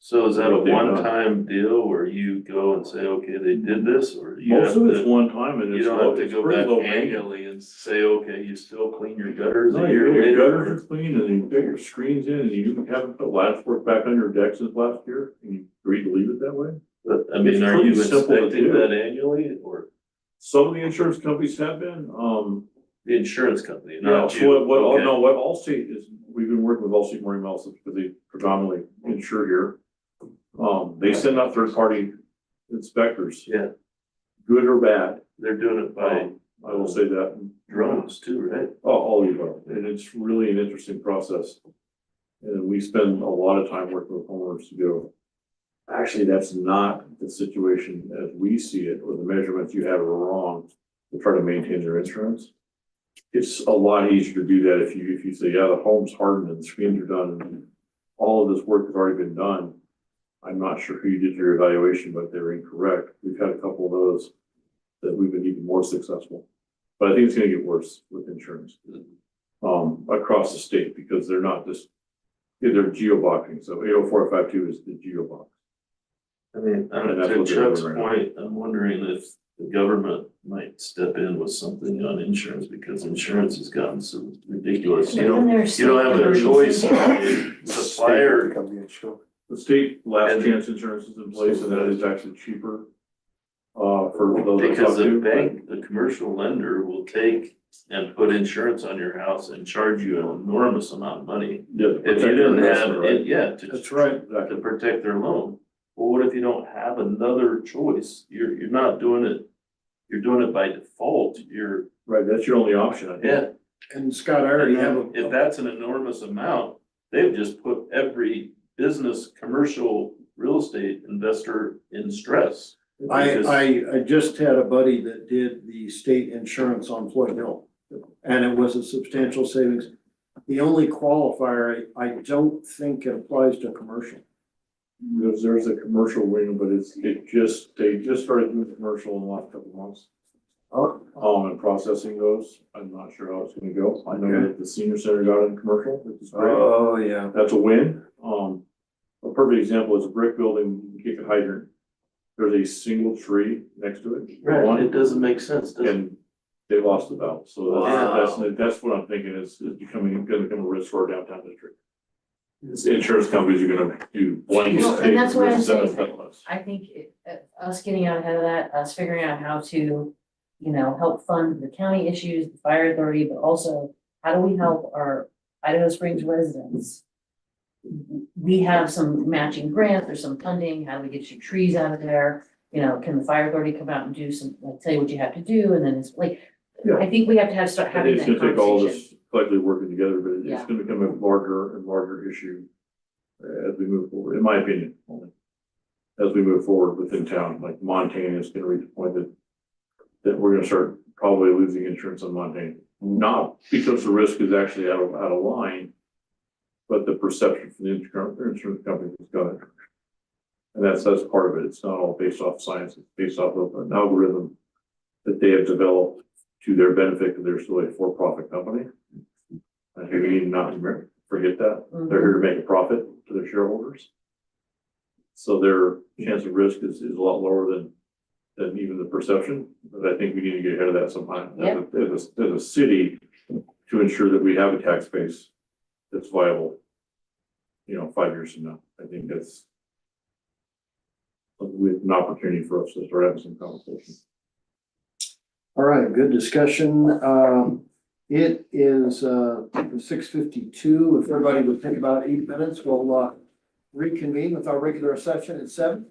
E: So is that a
H: What they've done.
E: one-time deal where you go and say, okay, they did this, or you
H: Most
E: have
H: of it's
E: to,
H: one time and
E: you
H: it's
E: don't have to
H: it's
E: go
H: pretty
E: back
H: low maintenance.
E: annually and say, okay, you still clean your gutters
H: No,
E: a year
H: your gutters
E: later?
H: are clean and you get your screens in and you haven't put lattice work back on your decks since last year and you agreed to leave it that way.
E: But I mean,
H: It's
E: are you
H: pretty simple to
E: inspecting
H: do.
E: that annually, or
H: Some of the insurance companies have been,
E: the insurance company,
H: yeah,
E: not
H: so
E: you?
H: what,
E: Okay.
H: no, what Allstate is, we've been working with Allstate Marine Medicine because they predominantly insure here. They send out third-party inspectors,
E: Yeah,
H: good or bad.
E: they're doing it by
H: I will say that.
E: drones too, right?
H: All of them, and it's really an interesting process. And we spend a lot of time working with homeowners to go, actually, that's not the situation as we see it, or the measurements you have are wrong, to try to maintain their insurance. It's a lot easier to do that if you say, yeah, the home's hardened and the screens are done, and all of this work has already been done. I'm not sure who you did your evaluation, but they're incorrect. We've had a couple of those that we've been even more successful. But I think it's gonna get worse with insurance, across the state, because they're not just, they're geoblocking, so 80452 is the geobox.
E: I mean,
H: And that's
E: to
H: what they're
E: Chuck's
H: doing right now.
E: point, I'm wondering if the government might step in with something on insurance, because insurance has gotten so ridiculous. You don't have a choice. The Supplier,
C: Become the insurer.
H: The state last
E: And-
H: chance insurance is in place, and that is actually cheaper, for those. I
E: because
H: talked
E: the
H: to.
E: bank, the commercial lender will take and put insurance on your house and charge you an enormous amount of money.
H: Yeah, to
E: If
H: protect
E: you
H: their
E: didn't have
H: investment, right?
E: it, yeah,
C: That's right.
E: to
H: Exactly.
E: protect their loan. Well, what if you don't have another choice? You're not doing it, you're doing it by default,
H: Right, that's your only option, I think.
E: yeah.
C: And Scott, I already have
E: If
C: a,
E: that's an enormous amount, they've just put every business, commercial real estate investor in stress.
C: I just had a buddy that did the state insurance on Floyd Hill, and it was a substantial savings. The only qualifier, I don't think it applies to commercial.
H: There's a commercial wing, but they just started doing commercial in the last couple of months.
C: Oh,
H: And processing those, I'm not sure how it's gonna go. I know that the senior center got in commercial, which is great.
C: oh, yeah.
H: That's a win. A perfect example is a brick building, you kick a hydrant. There's a single tree next to it.
E: Right, it doesn't make sense, does it?
H: And they lost the valve, so that's what I'm thinking is gonna become a risk for our downtown district. The insurance companies are gonna do blanket.
A: Well, and that's why I'm saying,
H: statements.
A: I think us getting out ahead of that, us figuring out how to, help fund the county issues, the fire authority, but also how do we help our Idaho Springs residents? We have some matching grants or some funding, how do we get your trees out of there? Can the fire authority come out and do some, like, tell you what you have to do, and then it's like,
H: Yeah.
A: I think we have to start
H: I
A: having
H: think it's
A: that
H: gonna take all
A: conversation.
H: this collectively working together, but it's
A: Yeah.
H: gonna become a larger and larger issue as we move forward, in my opinion, only. As we move forward within town, like Montana is gonna reach a point that we're gonna start probably losing insurance on Montana. Not because the risk is actually out of line, but the perception from the insurance company is gonna. And that's part of it. It's not all based off science, it's based off of an algorithm that they have developed to their benefit, because they're still a for-profit company. I think we need not to forget that. They're here to make a profit to their shareholders. So their chance of risk is a lot lower than even the perception, but I think we need to get ahead of that sometime. As a city, to ensure that we have a tax base that's viable, 5 years from now. I think that's with an opportunity for us to start having some conversation.
C: All right, good discussion. It is 6:52. If everybody would take about 8 minutes, we'll reconvene with our regular session at 7.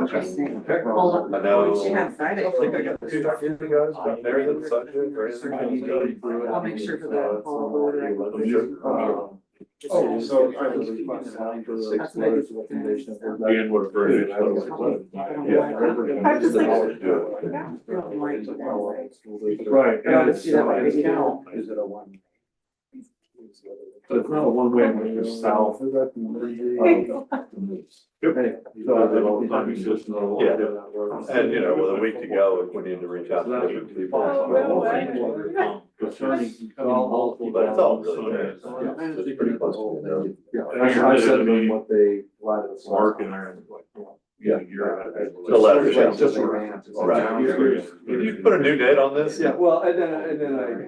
A: Interesting.
B: Okay.
A: Well,
B: I know.
A: what you have Friday?
B: I think I got to talk to you guys about marriage and subject or anything.
A: I'll make sure for the whole order.
B: I'm sure.
C: Oh, so I was requesting for
A: That's nice.
H: And we're very.
G: I'm just like-
H: Right.
A: Yeah, let's do that by email.
F: Is it a one?
H: So it's not a one-way when you're south.
B: Yep. And, you know, with a week to go, if we need to reach out to different people.
G: Oh, no way.
B: But it's all really good. It's pretty close to
F: I sent them what they allotted us.
H: Mark and I, like,
B: Yeah.
F: The
B: letter, yeah.
F: Just a rant.
B: Right. Can you put a new date on this?
F: Yeah, well, and then I,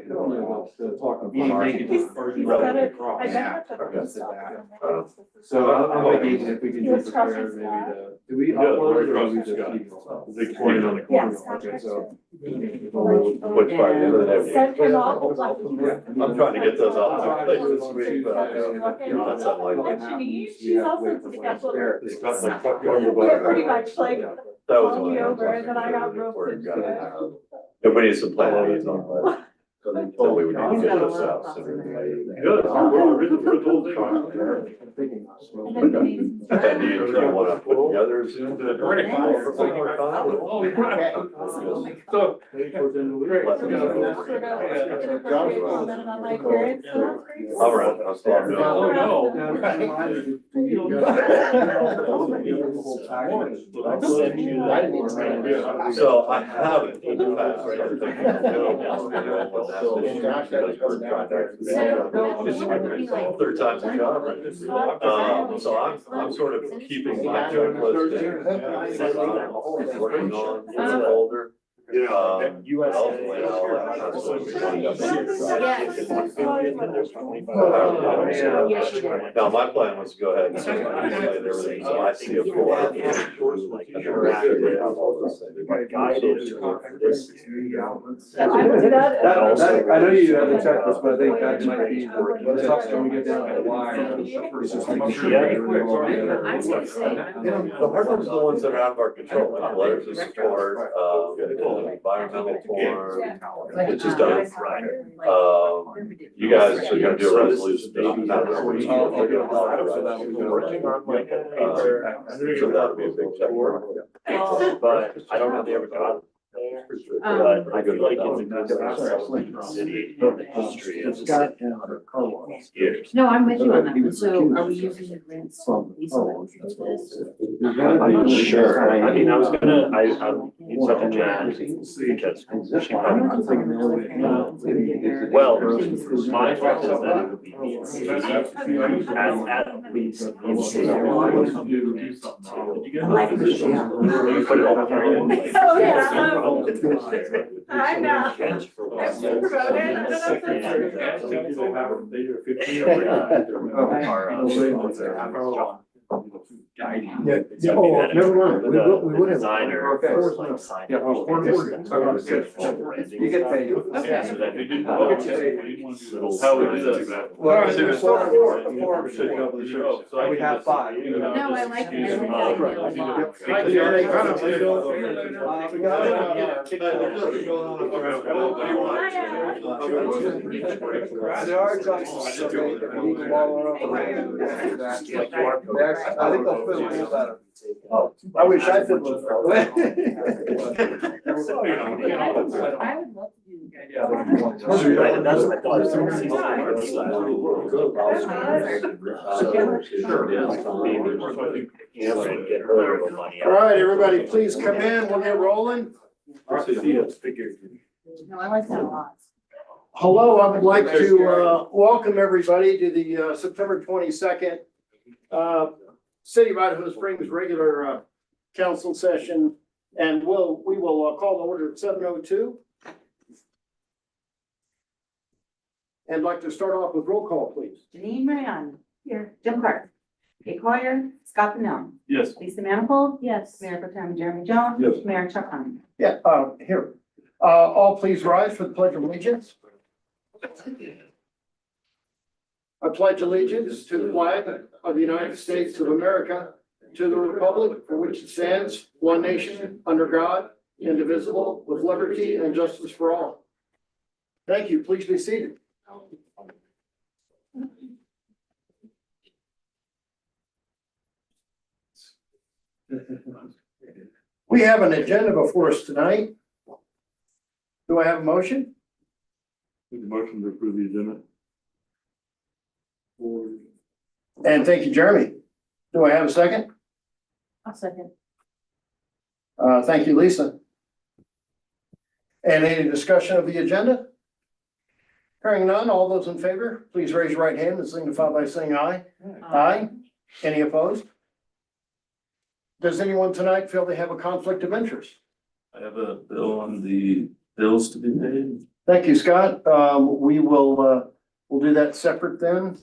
F: you know, talking to Mark.
G: He's better, I bet that's
B: Okay.
F: So I'm thinking if we can just prepare maybe to, do we upload it or do we just keep it?
H: Big point on the corner.
G: Yes.
F: Okay, so.
B: Which by the end of the day.
G: Send him off.
B: I'm trying to get those off my plate this week, but I know that's unlikely.
G: What she needs, she's also scheduled.
B: It's got like-
G: We're pretty much like,
B: That was
G: called me
B: one.
G: over and then I got roped into it.
B: If we need some planning on that. So we would need to get those out sooner than later.
H: Good. We're ready for the whole thing.
F: I'm thinking.
G: And then maybe-
B: And do you want to put together as soon as the.
H: So.
B: All right, I'll start.
H: Oh,
B: So I haven't in the past. I'm thinking of doing what that is, because we're trying to- Third time's a charm, right? So I'm sort of keeping my checklist. Working on the folder. Now, my plan was to go ahead and simulate everything, so I see a full application.
G: I would do that.
F: That, I know you have the checklist, but I think that might be the tough when we get down to the wire. It's just making sure that everyone-
B: The hard ones are the ones that are out of our control, like letters of support, environmental form. It just doesn't, you guys are gonna do a resolution.
D: Working on like a.
B: So that'll be a big check.
D: But I don't know if they ever got there, but I feel like it's a good city in the history of the city. Years.
A: No, I'm with you on that one. So are we using the grants for this?
D: I'm not sure, I mean, I was gonna, I'm in touch with Jan, because she well, my thought is that it would be at least. You put it all together.
G: Oh, yeah. I know.
D: Catch for one.
G: I've been promoted. I don't know if
F: Oh, never mind. We would have.
D: Designer.
F: Okay. Yeah, well, you get paid.
G: Okay.
D: So that we didn't.
F: How would you
H: Well,
F: there's four should cover the show.
H: So
F: We have five.
A: No, I like it.
C: Hi, Jerry. Kind of, you know,
F: We got There are adjustments to make that we can follow up around after that. I think they'll feel a little better.
C: I wish I could live.
A: I would love to do that.
D: That's what I thought. Get her a little money out.
C: All right, everybody, please come in. We'll get rolling.
A: No, I like that a lot.
C: Hello, I would like to welcome everybody to the September 22nd City of Idaho Springs regular council session. And we will call the order at 7:02. And like to start off with roll call, please.
I: Janine Mariani. Here. Jim Clark. Kate Collier. Scott Pennell.
H: Yes.
I: Lisa Manifold.
A: Yes.
I: Mayor Pro Tem Jeremy Jones.
H: Yes.
I: Mayor Chuck Harmon.
C: Yeah, here. All please rise for the pledge of allegiance. I pledge allegiance to the flag of the United States of America to the republic for which it stands, one nation, under God, indivisible, with liberty and justice for all. Thank you. Please be seated. We have an agenda before us tonight. Do I have a motion?
H: Make a motion to approve the agenda.
C: And thank you, Jeremy. Do I have a second?
A: I'll second.
C: Thank you, Lisa. And any discussion of the agenda? Hearing none, all those in favor, please raise your right hand and signify by saying aye. Aye. Any opposed? Does anyone tonight feel they have a conflict of interest?
E: I have a bill on the bills to be paid.
C: Thank you, Scott. We will, we'll do that separate then.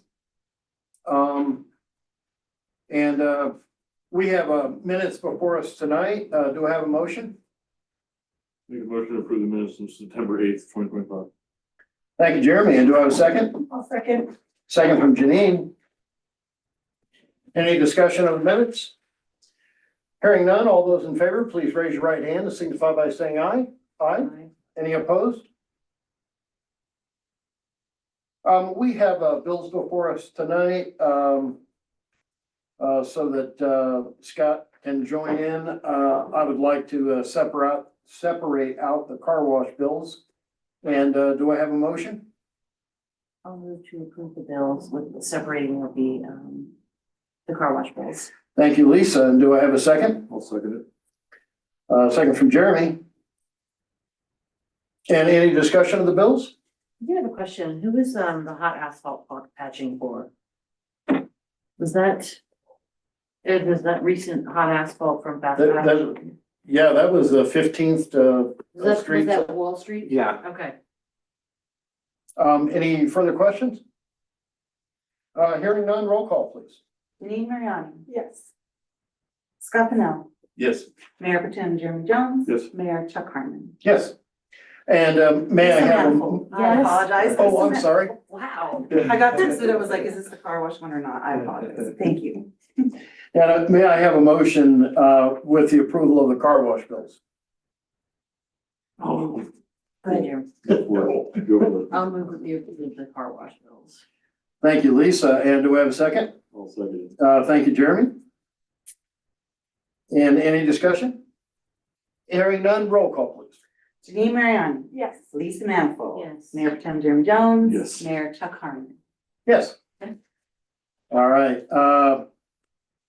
C: And we have minutes before us tonight. Do I have a motion?
H: Make a motion to approve the minutes of September 8th, 2025.
C: Thank you, Jeremy. And do I have a second?
G: I'll second.
C: Second from Janine. Any discussion of the minutes? Hearing none, all those in favor, please raise your right hand and signify by saying aye. Aye. Any opposed? We have bills before us tonight, so that Scott can join in. I would like to separate out the car wash bills. And do I have a motion?
A: I'll move to approve the bills with separating of the car wash bills.
C: Thank you, Lisa. And do I have a second?
H: I'll second it.
C: Second from Jeremy. And any discussion of the bills?
A: I do have a question. Who is the hot asphalt patching for? Was that recent hot asphalt from Fast
C: That-
A: Patch?
C: Yeah, that was the 15th
A: Was
C: street.
A: that Wall Street?
C: Yeah.
A: Okay.
C: Any further questions? Hearing none, roll call, please.
I: Janine Mariani.
G: Yes.
I: Scott Pennell.
E: Yes.
I: Mayor Pretend Jeremy Jones.
H: Yes.
I: Mayor Chuck Harmon.
C: Yes. And may I
I: Lisa
C: have?
I: Manifold. I apologize.
C: Oh, I'm sorry.
A: Wow.
I: I got this and it was like, is this the car wash one or not? I apologize. Thank you.
C: And may I have a motion with the approval of the car wash bills?
A: Go ahead, Jeremy.
H: Go for it. Go for it.
A: I'll move with you with the car wash bills.
C: Thank you, Lisa. And do we have a second?
H: I'll second it.
C: Thank you, Jeremy. And any discussion? Hearing none, roll call, please.
I: Janine Mariani.
G: Yes.
I: Lisa Manifold.
A: Yes.
I: Mayor Pretend Jeremy Jones.
H: Yes.
I: Mayor Chuck Harmon.
C: Yes.
A: Okay.
C: All right.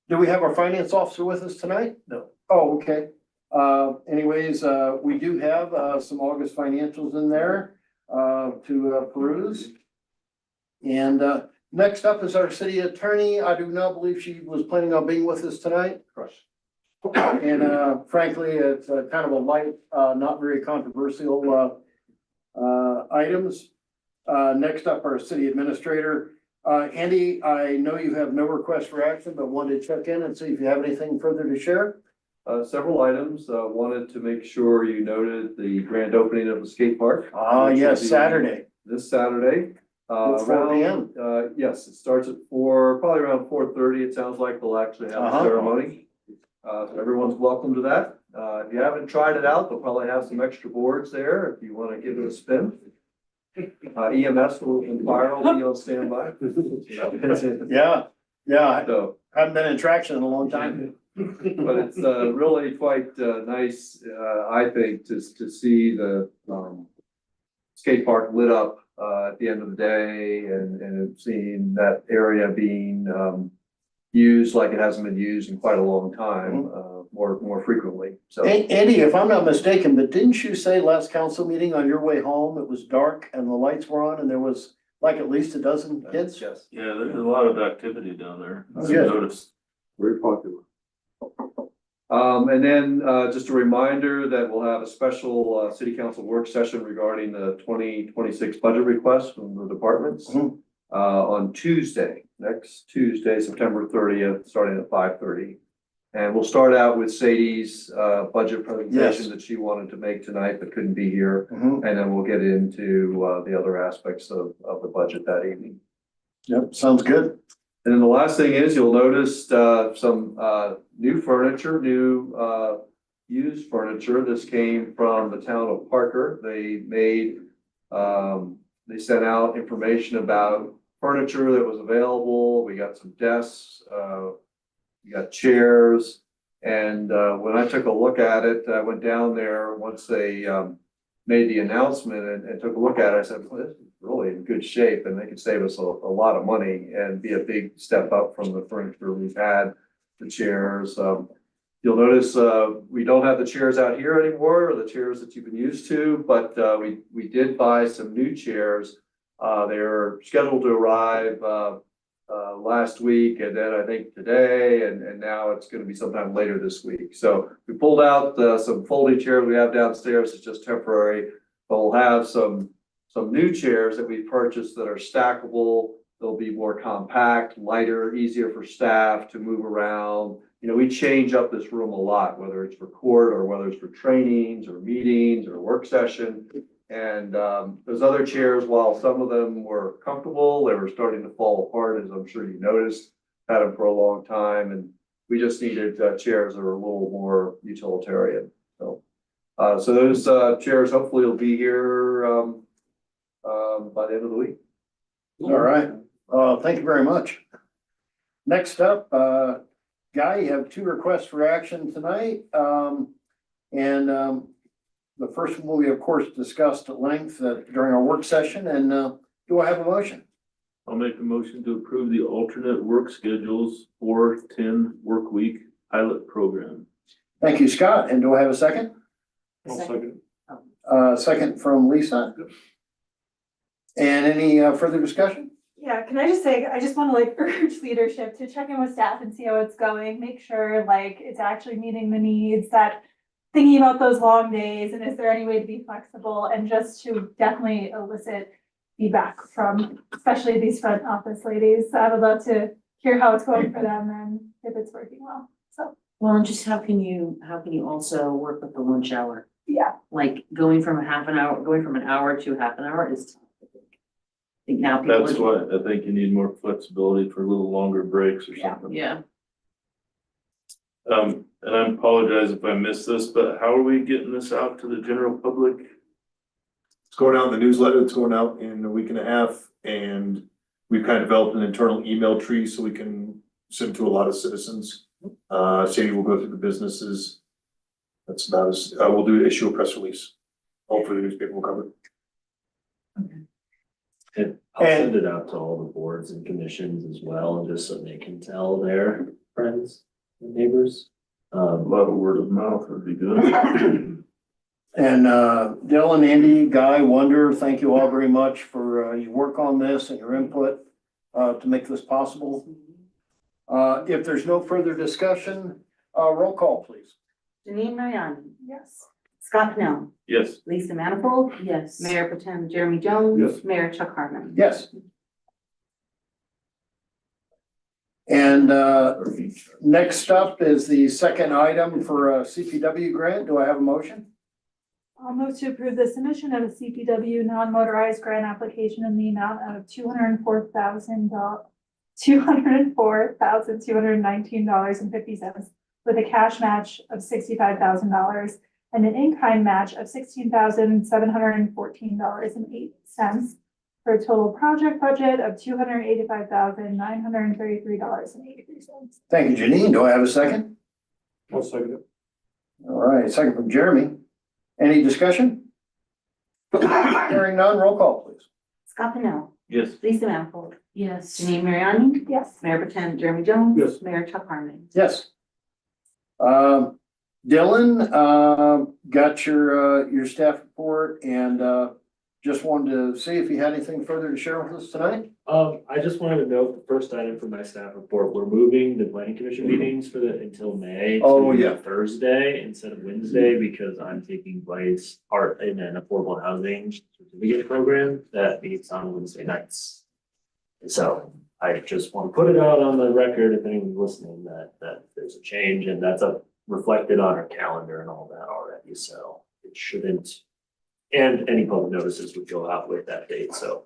C: Do we have our finance officer with us tonight? No. Oh, okay. Anyways, we do have some August financials in there to peruse. And next up is our city attorney. I do not believe she was planning on being with us tonight.
H: Crush.
C: And frankly, it's kind of a light, not very controversial items. Next up, our city administrator. Andy, I know you have no request for action, but wanted to check in and see if you have anything further to share.
B: Several items, wanted to make sure you noted the grand opening of the skate park.
C: Yes,
B: which will be
C: Saturday.
B: This Saturday.
C: At 4 p.m.
B: Yes, it starts at 4, probably around 4:30. It sounds like they'll actually have a
C: Uh-huh.
B: ceremony. So everyone's welcome to that. If you haven't tried it out, they'll probably have some extra boards there if you want to give it a spin. EMS and fire will be on standby.
C: Yeah,
B: So,
C: I haven't been in traction in a long time.
B: but it's really quite nice, I think, to see the skate park lit up at the end of the day and seeing that area being used like it hasn't been used in quite a long time, more frequently. So
C: Andy, if I'm not mistaken, but didn't you say last council meeting on your way home, it was dark and the lights were on and there was like at least a dozen kids?
B: yes,
E: Yeah, there's a lot of activity down there. I
C: Good.
E: noticed.
H: Very popular.
B: and then just a reminder that we'll have a special city council work session regarding the 2026 budget request from the departments
C: Mhm.
B: on Tuesday, next Tuesday, September 30th, starting at 5:30. And we'll start out with Sadie's budget presentation
C: Yes.
B: that she wanted to make tonight but couldn't be here.
C: Mhm.
B: And then we'll get into the other aspects of the budget that evening.
C: Yep, sounds good.
B: And then the last thing is, you'll notice, some, new furniture, used furniture. This came from the town of Parker. They sent out information about furniture that was available. We got some desks, we got chairs. And, when I took a look at it, I went down there once they, made the announcement and took a look at it. I said, well, this is really in good shape and they could save us a lot of money and be a big step up from the furniture we've had, the chairs. You'll notice, we don't have the chairs out here anymore, or the chairs that you've been used to, but, we did buy some new chairs. They're scheduled to arrive, last week, and then I think today, and now it's gonna be sometime later this week. So we pulled out, some folding chairs we have downstairs. It's just temporary, but we'll have some new chairs that we purchased that are stackable. They'll be more compact, lighter, easier for staff to move around. You know, we change up this room a lot, whether it's for court or whether it's for trainings or meetings or work session. And, those other chairs, while some of them were comfortable, they were starting to fall apart, as I'm sure you noticed. Had them for a long time, and we just needed, chairs that are a little more utilitarian. So those, chairs hopefully will be here, by the end of the week.
C: All right, thank you very much. Next up, Guy, you have 2 requests for action tonight. The first one we of course discussed at length during our work session, and do I have a motion?
E: I'll make a motion to approve the alternate work schedules 4-10 work week pilot program.
C: Thank you, Scott, and do I have a second?
H: I'll second.
C: Second from Lisa. And any further discussion?
G: Yeah, can I just say, I just wanna like urge leadership to check in with staff and see how it's going, make sure like it's actually meeting the needs, that thinking about those long days, and is there any way to be flexible, and just to definitely elicit feedback from, especially these front office ladies. I would love to hear how it's going for them and if it's working well, so,
A: Well, and just how can you also work with the lunch hour?
G: yeah.
A: Like going from an hour to half an hour is tough. I think now people.
E: That's why I think you need more flexibility for a little longer breaks or
G: Yeah.
E: something.
A: Yeah,
E: And I apologize if I missed this, but how are we getting this out to the general public?
F: It's going out in the newsletter. It's going out in a week and a half, and we've kind of developed an internal email tree so we can send to a lot of citizens. Sadie will go through the businesses. That's about as, we'll issue a press release. Hopefully the newspaper will cover it.
D: And I'll send it out to all the boards and commissions as well, just so they can tell their friends and neighbors.
E: A lot of word of mouth would be good.
C: And Dylan, Andy, Guy, Wonder, thank you all very much for your work on this and your input to make this possible. If there's no further discussion, roll call, please.
I: Janine Mariani,
G: Yes.
I: Scott Pennell,
E: Yes.
I: Lisa Manifold,
A: yes.
I: Mayor Pro Tem Jeremy Jones.
F: Yes.
I: Mayor Chuck Harmon.
C: Yes. And next up is the second item for a CPW grant. Do I have a motion?
G: I'll move to approve the submission of a CPW non-motorized grant application in the amount of $204,219.50 with a cash match of $65,000 and an in-kind match of $16,714.08 for a total project budget of $285,933.83.
C: Thank you, Janine. Do I have a second?
H: I'll second it.
C: All right, second from Jeremy. Any discussion? Hearing none, roll call, please.
I: Scott Pennell,
E: Yes.
I: Lisa Manifold,
A: Yes.
I: Janine Mariani,
G: Yes.
I: Mayor Pro Tem Jeremy Jones.
H: Yes.
I: Mayor Chuck Harmon.
C: Yes. Dylan, got your staff report and just wanted to see if you had anything further to share with us tonight.
D: I just wanted to note the first item for my staff report, we're moving the planning commission meetings until May.
F: Oh,
D: to
F: yeah.
D: Thursday instead of Wednesday, because I'm taking part in an affordable housing certificate program that meets on Wednesday nights. So I just want to put it out on the record, if anyone's listening, that there's a change, and that's reflected on our calendar and all that already, so it shouldn't. And any public notices would go out with that date, so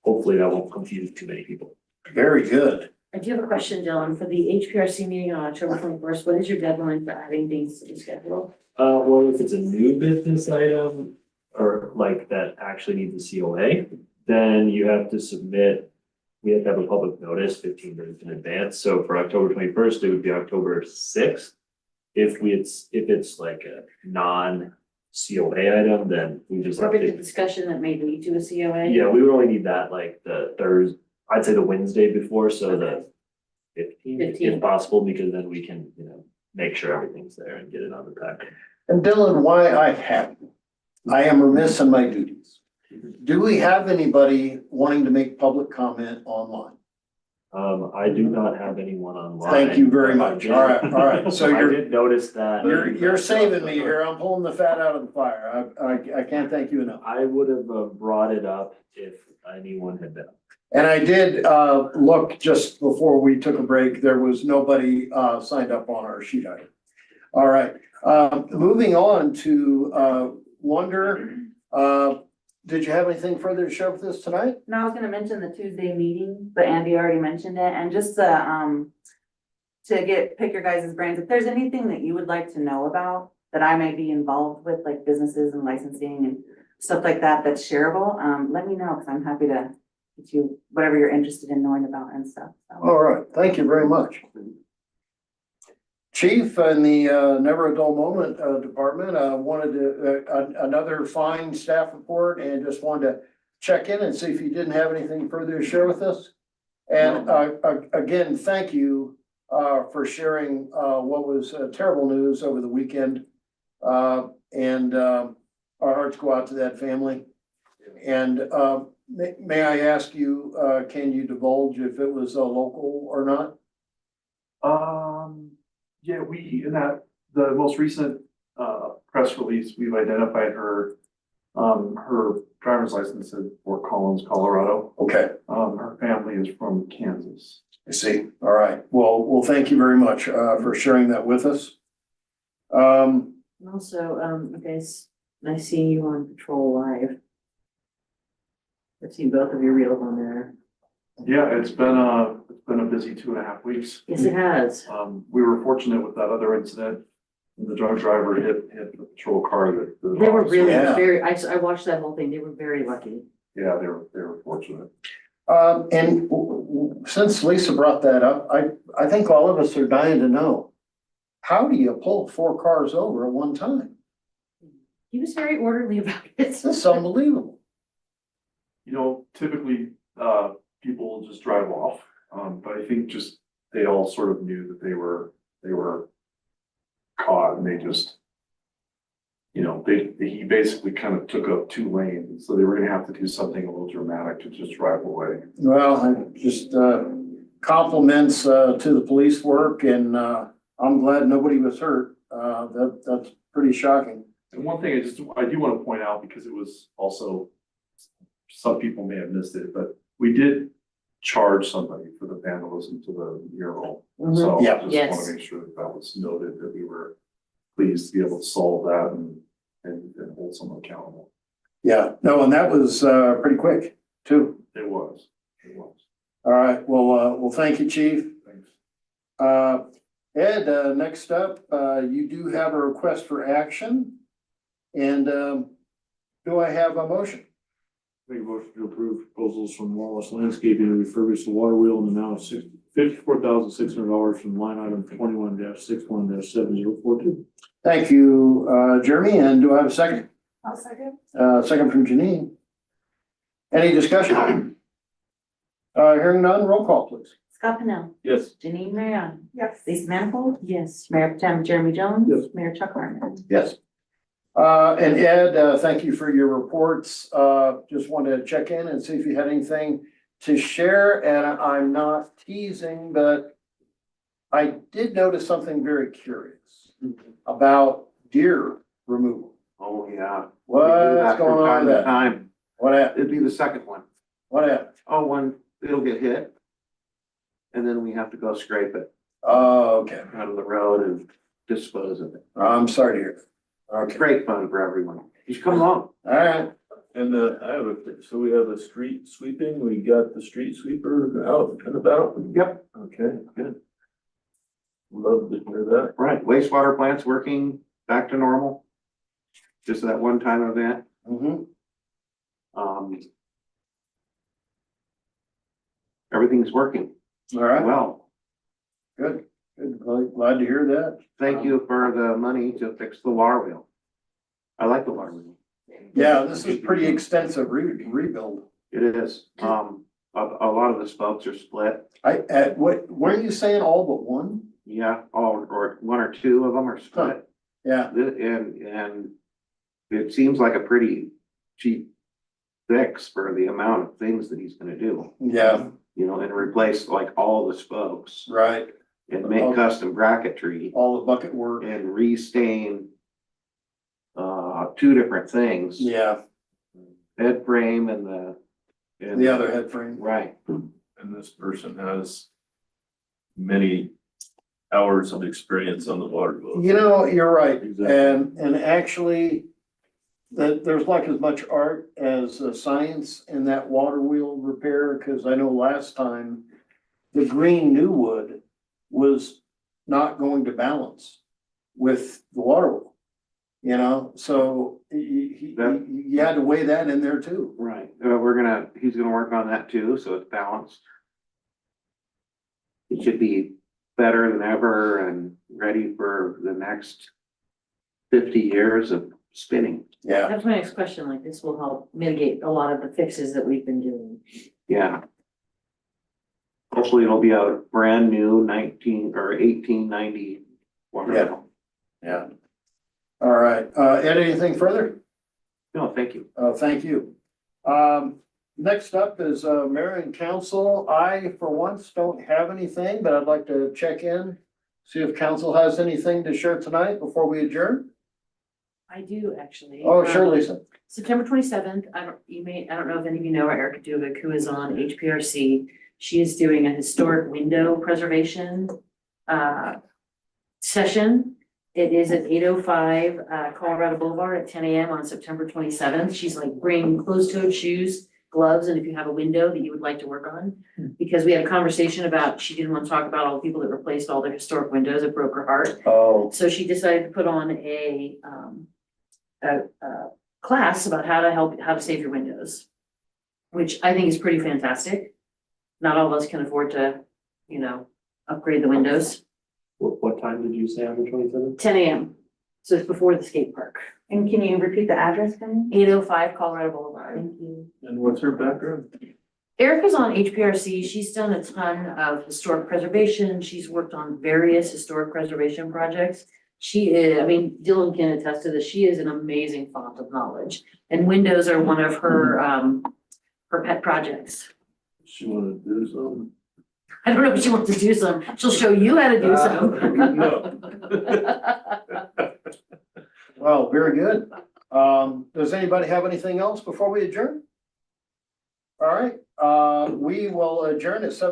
D: hopefully that won't confuse too many people.
C: Very good.
A: I do have a question, Dylan, for the HPRC meeting on October 21st. What is your deadline for adding things to the schedule?
D: Well, if it's a new business item or like that actually needs a COA, then you have to submit. We have to have a public notice 15 days in advance. So for October 21st, it would be October 6th. If it's like a non-COA item, then we just have
A: Or the
D: to.
A: discussion that may lead to a COA?
D: Yeah, we would only need that like the Thursday, I'd say the Wednesday before, so the 15th,
A: 15th.
D: if possible, because then we can, make sure everything's there and get it on the packet.
C: And Dylan, why I have, I am remiss in my duties. Do we have anybody wanting to make public comment online?
D: I do not have anyone online.
C: Thank you very much. All right. So
D: I
C: you're,
D: did notice that.
C: you're saving me here. I'm pulling the fat out of the fire. I can't thank you enough.
D: I would have brought it up if anyone had been.
C: And I did, look just before we took a break, there was nobody, signed up on our sheet item. All right, moving on to, Wonder, did you have anything further to share with us tonight?
I: No, I was gonna mention the Tuesday meeting, but Andy already mentioned it, and just pick your guys' brains, if there's anything that you would like to know about that I may be involved with, like businesses and licensing and stuff like that, that's shareable, let me know, because I'm happy to get you whatever you're interested in knowing about and stuff. So.
C: All right, thank you very much. Chief, in the Never a Dull Moment department, wanted to, another fine staff report and just wanted to check in and see if you didn't have anything further to share with us. And again, thank you for sharing what was terrible news over the weekend. And our hearts go out to that family. And may I ask you, can you divulge if it was local or not?
J: Yeah, in the most recent, press release, we've identified her, her driver's license at Fort Collins, Colorado.
C: Okay,
J: Her family is from Kansas.
C: I see. All right. Well, thank you very much for sharing that with us.
A: And also, you guys, nice seeing you on Patrol Live. I've seen both of your reels on there.
J: Yeah, it's been a busy 2.5 weeks.
A: Yes, it has.
J: We were fortunate with that other incident. The drunk driver hit the patrol car that.
A: They were really
C: Yeah.
A: I watched that whole thing. They were very lucky.
J: Yeah, they were fortunate.
C: And since Lisa brought that up, I think all of us are dying to know, how do you pull 4 cars over at one time?
A: He was very orderly about it.
C: This is unbelievable.
J: Typically, people will just drive off. But I think just, they all sort of knew that they were caught and they just, he basically kind of took up 2 lanes. So they were gonna have to do something a little dramatic to just drive away.
C: Well, I just compliments to the police work, and I'm glad nobody was hurt. That's pretty shocking.
J: And one thing I do want to point out, because it was also, some people may have missed it, but we did charge somebody for the vandalism to the mural. So
C: Yeah.
J: I just
A: Yes.
J: want to make sure that was noted, that we were pleased to be able to solve that and hold someone accountable.
C: Yeah, no, and that was pretty quick too.
J: It was.
C: All right, well, thank you, chief.
J: Thanks.
C: Ed, next up, you do have a request for action. And do I have a motion?
H: Make a motion to approve proposals from Wallace Landscaping to refurbish the water wheel in the amount of $54,600 from line item 21-61-7042.
C: Thank you, Jeremy, and do I have a second?
G: I'll second.
C: Second from Janine. Any discussion? Hearing none, roll call, please.
I: Scott Pennell,
H: Yes.
I: Janine Mariani,
G: Yes.
I: Lisa Manifold,
A: Yes.
I: Mayor Pro Tem Jeremy Jones.
H: Yes.
I: Mayor Chuck Harmon.
C: Yes. And Ed, thank you for your reports. Just wanted to check in and see if you had anything to share, and I'm not teasing, but I did notice something very curious about deer removal.
K: Oh, yeah.
C: What's going on with that?
K: Time,
C: What happened?
K: it'd be the second one.
C: What happened?
K: Oh, one, it'll get hit. And then we have to go scrape it
C: Oh, okay.
K: out of the road and dispose of it.
C: I'm sorry to hear that.
K: It's
C: Okay,
K: great fun for everyone. You should come along.
C: all right.
E: And, I have so we have a street sweeping, we got the street sweeper out and about?
K: Yep.
E: Okay, good. Love to hear that.
K: Right, wastewater plant's working back to normal. Just that one-time event.
C: Mhm.
K: Um. Everything's working
C: All right,
K: well.
C: good, glad to hear that.
K: Thank you for the money to fix the water wheel. I like the water wheel.
C: Yeah, this is pretty extensive rebuild.
K: It is. A lot of the spokes are split.
C: What are you saying, all but one?
K: Yeah, or one or two of them are split.
C: Yeah,
K: And it seems like a pretty cheap fix for the amount of things that he's gonna do.
C: yeah,
K: You know, and replace like all the spokes
C: right,
K: and make custom bracketry
C: all the bucket work,
K: and restain two different things,
C: yeah,
K: head frame and
C: the other head frame.
K: right.
E: And this person has many hours of experience on the water wheel.
C: You know, you're right,
E: Exactly.
C: and actually, there's like as much art as science in that water wheel repair, cause I know last time the green new wood was not going to balance with the water wheel. You know, so you had to weigh that in there too.
K: Right, he's gonna work on that too, so it's balanced. It should be better than ever and ready for the next 50 years of spinning.
C: Yeah,
A: That's my next question, like this will help mitigate a lot of the fixes that we've been doing.
K: Yeah. Hopefully it'll be a brand new 1890 water
C: Yeah.
K: wheel.
C: yeah. All right, Ed, anything further?
K: No, thank you.
C: Thank you. Next up is, mayor and council. I, for once, don't have anything, but I'd like to check in, see if council has anything to share tonight before we adjourn.
A: I do actually.
C: Oh, sure, Lisa.
A: September 27th, I don't know if any of you know Erica Dubik, who is on HPRC. She is doing a historic window preservation session. It is at 805 Colorado Boulevard at 10 a.m. on September 27th. She's like bringing closed-toed shoes, gloves, and if you have a window that you would like to work on. Because we had a conversation about, she didn't want to talk about all the people that replaced all their historic windows. It broke her heart.
C: Oh,
A: So she decided to put on a class about how to save your windows, which I think is pretty fantastic. Not all of us can afford to, upgrade the windows.
D: What time did you say on the 27th?
A: 10 a.m. So it's before the skate park.
I: And can you repeat the address for me?
A: 805 Colorado Boulevard.
I: Thank you.
E: And what's her background?
A: Erica's on HPRC. She's done a ton of historic preservation. She's worked on various historic preservation projects. She is, Dylan can attest to this. She is an amazing font of knowledge. And windows are one of her pet projects.
E: She wanna do something?
A: I don't know if she wants to do some. She'll show you how to do some.
E: No.
C: well, very good. Does anybody have anything else before we adjourn? All right, we will adjourn at 7:00.